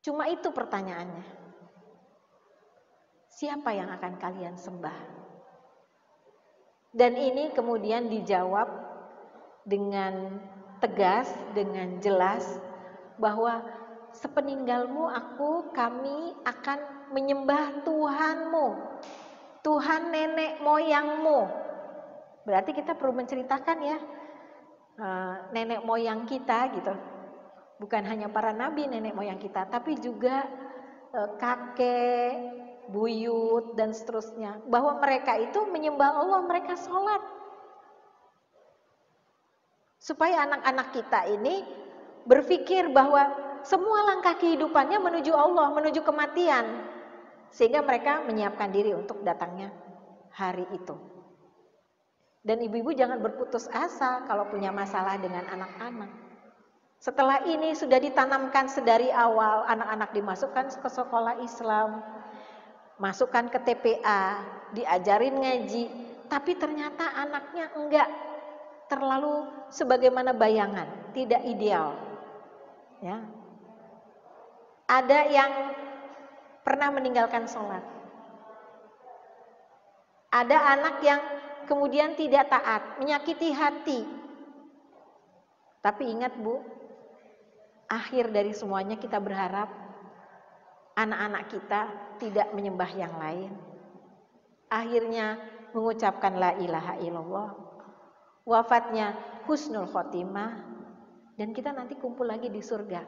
Cuma itu pertanyaannya. Siapa yang akan kalian sembah? Dan ini kemudian dijawab dengan tegas, dengan jelas bahwa sepeninggalmu kami akan menyembah Tuhanmu, Tuhan nenek moyangmu. Berarti kita perlu menceritakan ya nenek moyang kita gitu. Bukan hanya para nabi nenek moyang kita, tapi juga kakek, buyut dan seterusnya. Bahwa mereka itu menyembah Allah, mereka sholat. Supaya anak-anak kita ini berpikir bahwa semua langkah kehidupannya menuju Allah, menuju kematian. Sehingga mereka menyiapkan diri untuk datangnya hari itu. Dan ibu-ibu jangan berputus asa kalau punya masalah dengan anak-anak. Setelah ini sudah ditanamkan sedari awal, anak-anak dimasukkan ke sekolah Islam, masukkan ke TPA, diajarin ngaji, tapi ternyata anaknya enggak terlalu sebagaimana bayangan, tidak ideal. Ya. Ada yang pernah meninggalkan sholat. Ada anak yang kemudian tidak taat, menyakiti hati. Tapi ingat Bu, akhir dari semuanya kita berharap anak-anak kita tidak menyembah yang lain. Akhirnya mengucapkan la ilaha illallah. Wafatnya husnul khotimah. Dan kita nanti kumpul lagi di surga.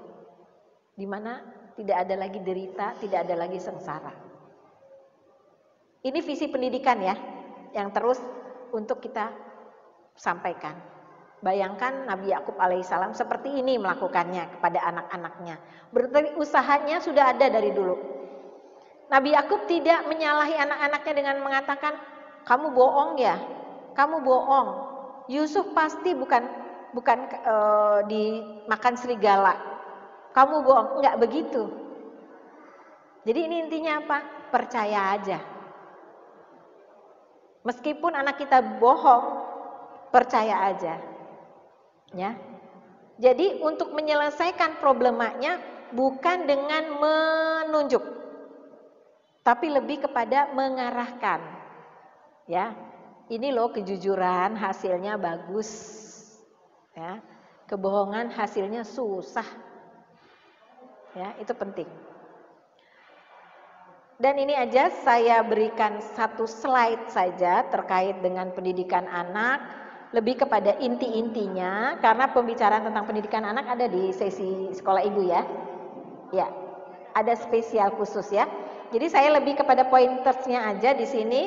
Di mana tidak ada lagi derita, tidak ada lagi sengsara. Ini visi pendidikan ya, yang terus untuk kita sampaikan. Bayangkan Nabi Yakub alaihissalam seperti ini melakukannya kepada anak-anaknya. Berarti usahanya sudah ada dari dulu. Nabi Yakub tidak menyalahi anak-anaknya dengan mengatakan, kamu bohong ya, kamu bohong. Yusuf pasti bukan dimakan serigala. Kamu bohong, enggak begitu. Jadi ini intinya apa? Percaya aja. Meskipun anak kita bohong, percaya aja. Ya. Jadi untuk menyelesaikan problemanya bukan dengan menunjuk, tapi lebih kepada mengarahkan. Ya. Ini loh kejujuran hasilnya bagus. Ya. Kebohongan hasilnya susah. Ya, itu penting. Dan ini aja saya berikan satu slide saja terkait dengan pendidikan anak. Lebih kepada inti-intinya, karena pembicaraan tentang pendidikan anak ada di sesi sekolah ibu ya. Ya, ada spesial khusus ya. Jadi saya lebih kepada pointersnya aja di sini.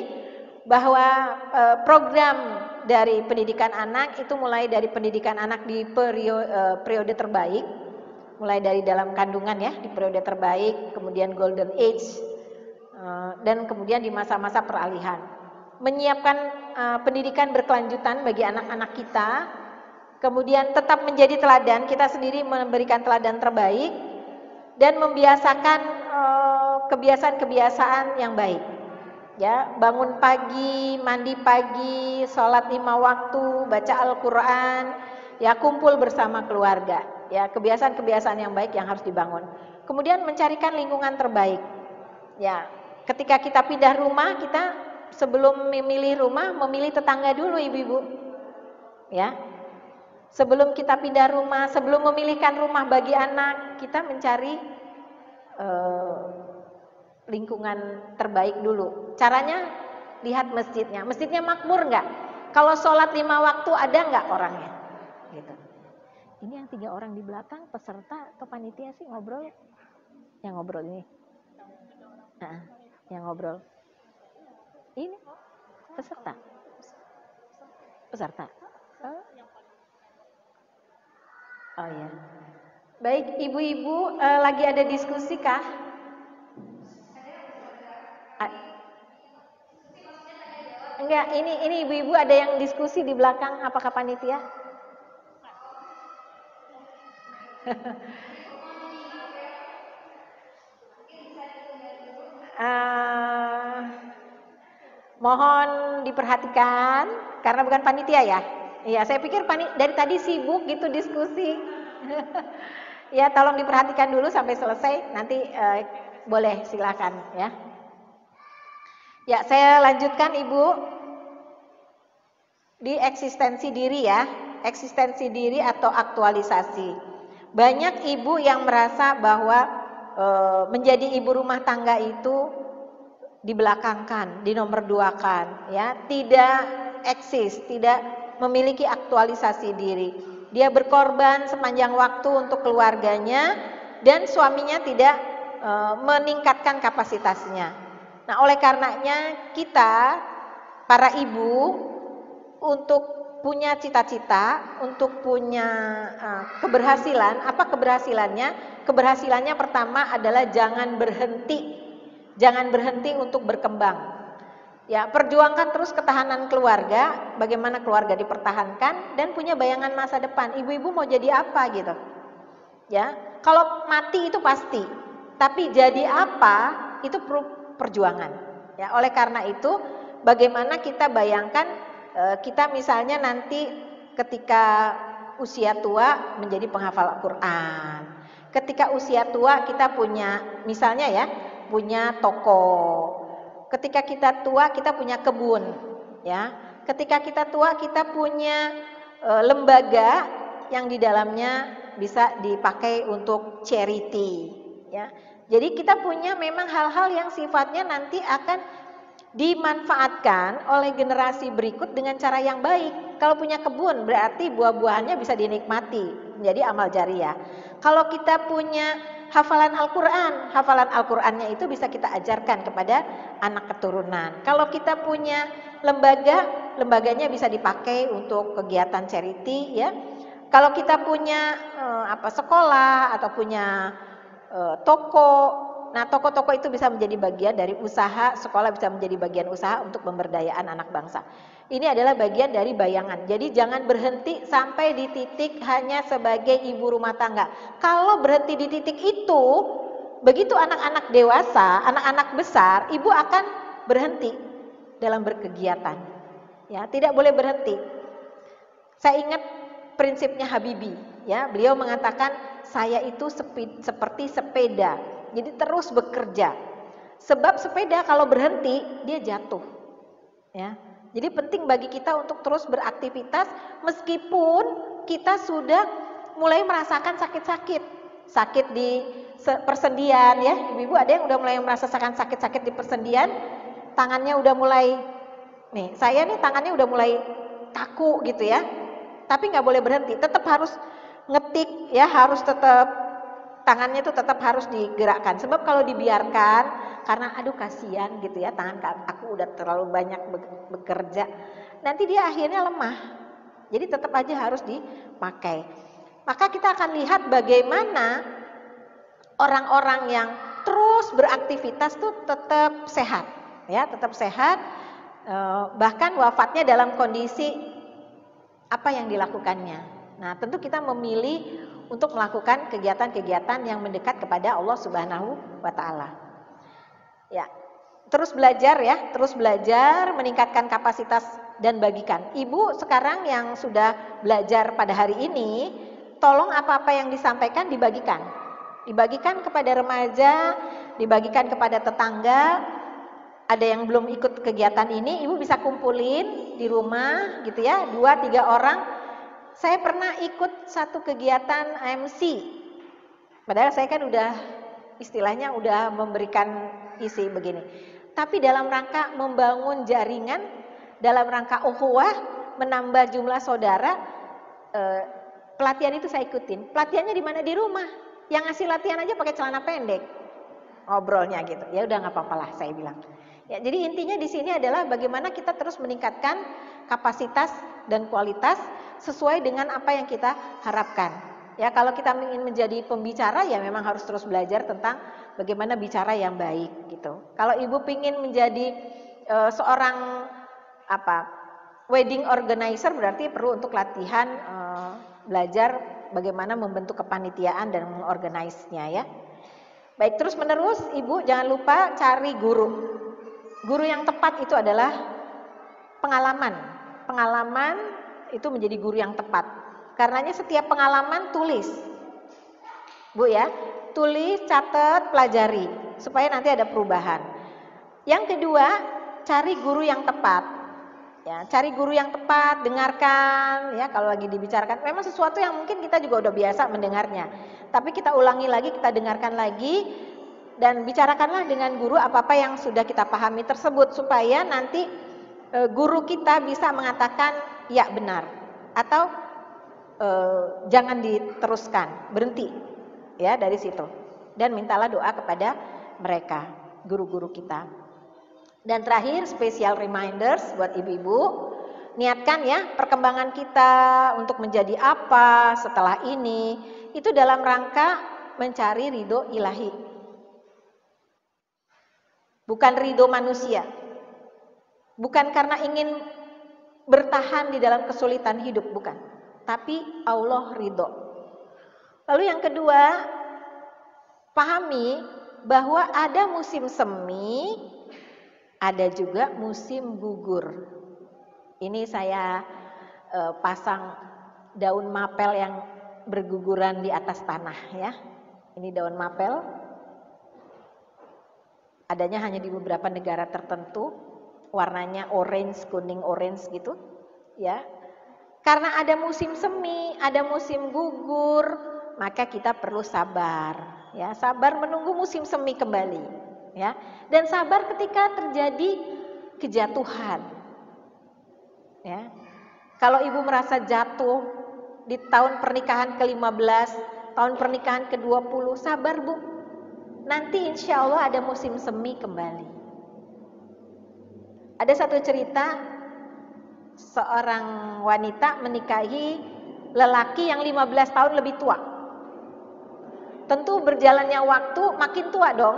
bahwa program dari pendidikan anak itu mulai dari pendidikan anak di periode terbaik, mulai dari dalam kandungan ya, di periode terbaik, kemudian golden age, dan kemudian di masa-masa peralihan. Menyiapkan pendidikan berkelanjutan bagi anak-anak kita, kemudian tetap menjadi teladan, kita sendiri memberikan teladan terbaik, dan membiasakan kebiasaan-kebiasaan yang baik. Ya, bangun pagi, mandi pagi, sholat 5 waktu, baca Al-Quran, ya kumpul bersama keluarga. Ya, kebiasaan-kebiasaan yang baik yang harus dibangun. Kemudian mencarikan lingkungan terbaik. Ya, ketika kita pindah rumah, kita sebelum memilih rumah, memilih tetangga dulu ibu-ibu. Ya, sebelum kita pindah rumah, sebelum memilihkan rumah bagi anak, kita mencari lingkungan terbaik dulu. Caranya lihat masjidnya. Masjidnya makmur nggak? Kalau sholat 5 waktu ada nggak orangnya? Gitu. Ini yang 3 orang di belakang peserta atau panitia sih ngobrol? Yang ngobrol ini? Yang ngobrol? Ini peserta? Peserta? Oh ya. Baik, ibu-ibu lagi ada diskusi kah? Enggak, ini ibu-ibu ada yang diskusi di belakang, apakah panitia? Mohon diperhatikan karena bukan panitia ya. Iya, saya pikir dari tadi sibuk gitu diskusi. Ya, tolong diperhatikan dulu sampai selesai. Nanti boleh silakan ya. Ya, saya lanjutkan Ibu di eksistensi diri ya. Eksistensi diri atau aktualisasi. Banyak ibu yang merasa bahwa menjadi ibu rumah tangga itu dibelakangkan, dinomor duakan, ya, tidak eksis, tidak memiliki aktualisasi diri. Dia berkorban sepanjang waktu untuk keluarganya dan suaminya tidak meningkatkan kapasitasnya. Nah, oleh karenanya kita para ibu untuk punya cita-cita, untuk punya keberhasilan, apa keberhasilannya? Keberhasilannya pertama adalah jangan berhenti untuk berkembang. Ya, perjuangkan terus ketahanan keluarga, bagaimana keluarga dipertahankan dan punya bayangan masa depan. Ibu-ibu mau jadi apa gitu? Ya, kalau mati itu pasti, tapi jadi apa itu perlu perjuangan. Ya, oleh karena itu, bagaimana kita bayangkan kita misalnya nanti ketika usia tua menjadi penghafal Al-Quran. Ketika usia tua kita punya, misalnya ya, punya toko. Ketika kita tua kita punya kebun, ya. Ketika kita tua kita punya lembaga yang di dalamnya bisa dipakai untuk charity, ya. Jadi kita punya memang hal-hal yang sifatnya nanti akan dimanfaatkan oleh generasi berikut dengan cara yang baik. Kalau punya kebun berarti buah-buahannya bisa dinikmati, menjadi amal jariah. Kalau kita punya hafalan Al-Qur'annya itu bisa kita ajarkan kepada anak keturunan. Kalau kita punya lembaganya bisa dipakai untuk kegiatan charity, ya. Kalau kita punya sekolah atau punya toko, nah toko-toko itu bisa menjadi bagian dari usaha, sekolah bisa menjadi bagian usaha untuk pemberdayaan anak bangsa. Ini adalah bagian dari bayangan. Jadi jangan berhenti sampai di titik hanya sebagai ibu rumah tangga. Kalau berhenti di titik itu, begitu anak-anak dewasa, anak-anak besar, ibu akan berhenti dalam berkegiatan. Ya, tidak boleh berhenti. Saya ingat prinsipnya Habibie, ya. Beliau mengatakan saya itu seperti sepeda. Jadi terus bekerja. Sebab sepeda kalau berhenti dia jatuh. Ya. Jadi penting bagi kita untuk terus beraktivitas meskipun kita sudah mulai merasakan sakit-sakit. Sakit di persendian ya. Ibu-ibu ada yang udah mulai merasakan sakit-sakit di persendian, tangannya udah mulai saya tangannya udah mulai kaku gitu ya. Tapi nggak boleh berhenti, tetap harus ngetik ya, harus tetap tangannya itu tetap harus digerakkan. Sebab kalau dibiarkan, karena aduh kasihan gitu ya, tangan aku udah terlalu banyak bekerja, nanti dia akhirnya lemah. Jadi tetap aja harus dipakai. Maka kita akan lihat bagaimana orang-orang yang terus beraktivitas tuh tetap sehat, ya, tetap sehat. Bahkan wafatnya dalam kondisi apa yang dilakukannya. Nah, tentu kita memilih untuk melakukan kegiatan-kegiatan yang mendekat kepada Allah Subhanahu wa taala. Ya. Terus belajar ya, terus belajar, meningkatkan kapasitas dan bagikan. Ibu sekarang yang sudah belajar pada hari ini, tolong apa-apa yang disampaikan dibagikan. Dibagikan kepada remaja, dibagikan kepada tetangga. Ada yang belum ikut kegiatan ini, ibu bisa kumpulin di rumah gitu ya, 2-3 orang. Saya pernah ikut satu kegiatan MC. Padahal saya kan udah istilahnya udah memberikan isi begini. Tapi dalam rangka membangun jaringan, dalam rangka ukhuwah, menambah jumlah saudara, pelatihan itu saya ikutin. Pelatihannya di mana? Di rumah. Yang ngasih latihan aja pakai celana pendek. Ngobrolnya gitu. Ya udah nggak apa-apa lah saya bilang. Ya, jadi intinya di sini adalah bagaimana kita terus meningkatkan kapasitas dan kualitas sesuai dengan apa yang kita harapkan. Ya, kalau kita ingin menjadi pembicara ya memang harus terus belajar tentang bagaimana bicara yang baik gitu. Kalau ibu ingin menjadi seorang wedding organizer berarti perlu untuk latihan belajar bagaimana membentuk kepanitiaan dan mengorganisnya ya. Baik, terus menerus ibu jangan lupa cari guru. Guru yang tepat itu adalah pengalaman. Pengalaman itu menjadi guru yang tepat. Karenanya setiap pengalaman tulis. Bu ya, tulis, catat, pelajari supaya nanti ada perubahan. Yang kedua, cari guru yang tepat. Ya, cari guru yang tepat, dengarkan ya kalau lagi dibicarakan. Memang sesuatu yang mungkin kita juga udah biasa mendengarnya. Tapi kita ulangi lagi, kita dengarkan lagi. Dan bicarakanlah dengan guru apa-apa yang sudah kita pahami tersebut supaya nanti guru kita bisa mengatakan ya benar atau jangan diteruskan, berhenti ya dari situ. Dan mintalah doa kepada mereka, guru-guru kita. Dan terakhir special reminders buat ibu-ibu, niatkan ya perkembangan kita untuk menjadi apa setelah ini itu dalam rangka mencari ridho ilahi. Bukan ridho manusia. Bukan karena ingin bertahan di dalam kesulitan hidup, bukan. Tapi Allah ridho. Lalu yang kedua, pahami bahwa ada musim semi, ada juga musim gugur. Ini saya pasang daun mapel yang berguguran di atas tanah ya. Ini daun mapel. Adanya hanya di beberapa negara tertentu, warnanya orange, kuning orange gitu, ya. Karena ada musim semi, ada musim gugur, maka kita perlu sabar, ya. Sabar menunggu musim semi kembali, ya. Dan sabar ketika terjadi kejatuhan, ya. Kalau ibu merasa jatuh di tahun pernikahan ke-15, tahun pernikahan ke-20, sabar bu. Nanti insya Allah ada musim semi kembali. Ada satu cerita, seorang wanita menikahi lelaki yang 15 tahun lebih tua. Tentu berjalannya waktu makin tua dong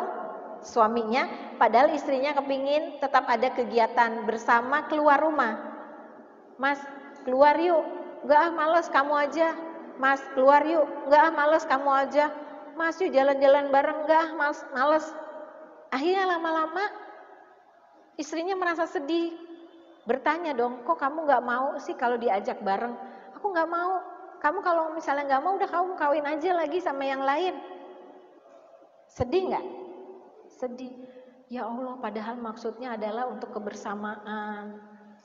suaminya, padahal istrinya kepingin tetap ada kegiatan bersama keluar rumah. Mas keluar yuk, enggak males kamu aja. Mas keluar yuk, enggak males kamu aja. Mas yuk jalan-jalan bareng, enggak males. Akhirnya lama-lama istrinya merasa sedih. Bertanya dong, kok kamu enggak mau sih kalau diajak bareng? Aku enggak mau. Kamu kalau misalnya enggak mau, udah kamu kawin aja lagi sama yang lain. Sedih enggak? Sedih. Ya Allah, padahal maksudnya adalah untuk kebersamaan.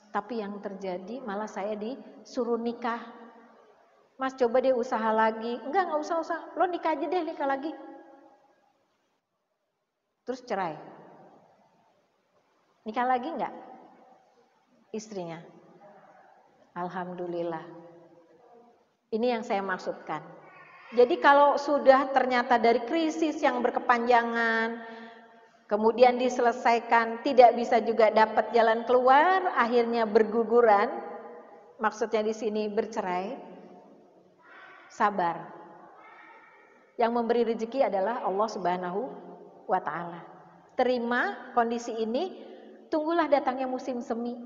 Tapi yang terjadi malah saya disuruh nikah. Mas coba deh usaha lagi. Enggak usah. Lo nikah aja deh, nikah lagi. Terus cerai. Nikah lagi enggak? Istrinya. Alhamdulillah. Ini yang saya maksudkan. Jadi kalau sudah ternyata dari krisis yang berkepanjangan, kemudian diselesaikan, tidak bisa juga dapat jalan keluar, akhirnya berguguran, maksudnya di sini bercerai, sabar. Yang memberi rezeki adalah Allah Subhanahu wa Ta'ala. Terima kondisi ini, tunggulah datangnya musim semi.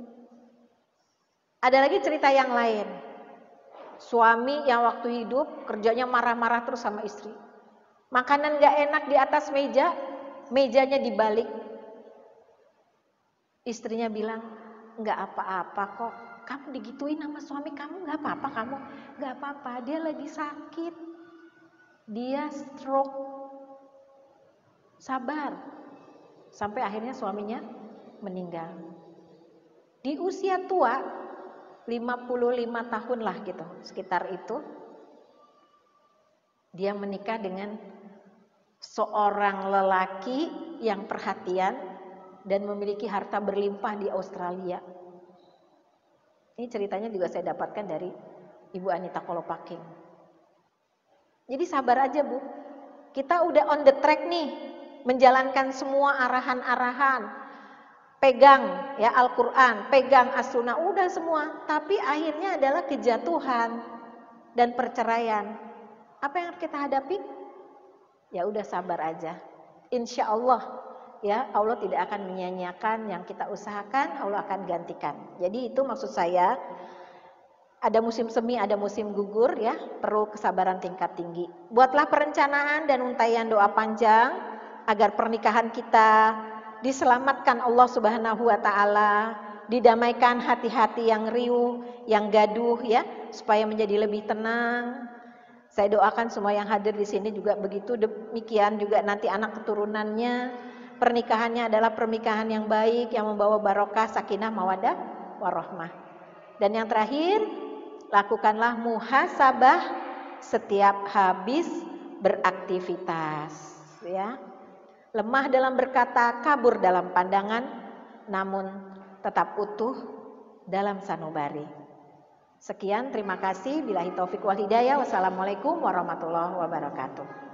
Ada lagi cerita yang lain. Suami yang waktu hidup kerjanya marah-marah terus sama istri. Makanan gak enak di atas meja, mejanya dibalik. Istrinya bilang, gak apa-apa kok. Kamu digituin sama suami kamu, gak apa-apa kamu. Gak apa-apa, dia lagi sakit. Dia stroke. Sabar. Sampai akhirnya suaminya meninggal. Di usia tua, 55 tahun lah gitu, sekitar itu. Dia menikah dengan seorang lelaki yang perhatian dan memiliki harta berlimpah di Australia. Ini ceritanya juga saya dapatkan dari Ibu Anita Kolopaking. Jadi sabar aja Bu. Kita udah on the track nih, menjalankan semua arahan-arahan. Pegang ya Al-Quran, pegang As-Sunnah, udah semua. Tapi akhirnya adalah kejatuhan dan perceraian. Apa yang harus kita hadapi? Ya udah sabar aja. Insya Allah ya Allah tidak akan menyia-nyiakan yang kita usahakan, Allah akan gantikan. Jadi itu maksud saya, ada musim semi, ada musim gugur ya, perlu kesabaran tingkat tinggi. Buatlah perencanaan dan untaian doa panjang agar pernikahan kita diselamatkan Allah Subhanahu wa Ta'ala, didamaikan hati-hati yang riuh, yang gaduh ya, supaya menjadi lebih tenang. Saya doakan semua yang hadir di sini juga begitu, demikian juga nanti anak keturunannya, pernikahannya adalah pernikahan yang baik, yang membawa barokah, sakinah, mawaddah, warahmah. Dan yang terakhir, lakukanlah muhasabah setiap habis beraktivitas ya. Lemah dalam berkata, kabur dalam pandangan, namun tetap utuh dalam sanubari. Sekian, terima kasih. Billahi taufik wal hidayah. Wassalamualaikum warahmatullahi wabarakatuh.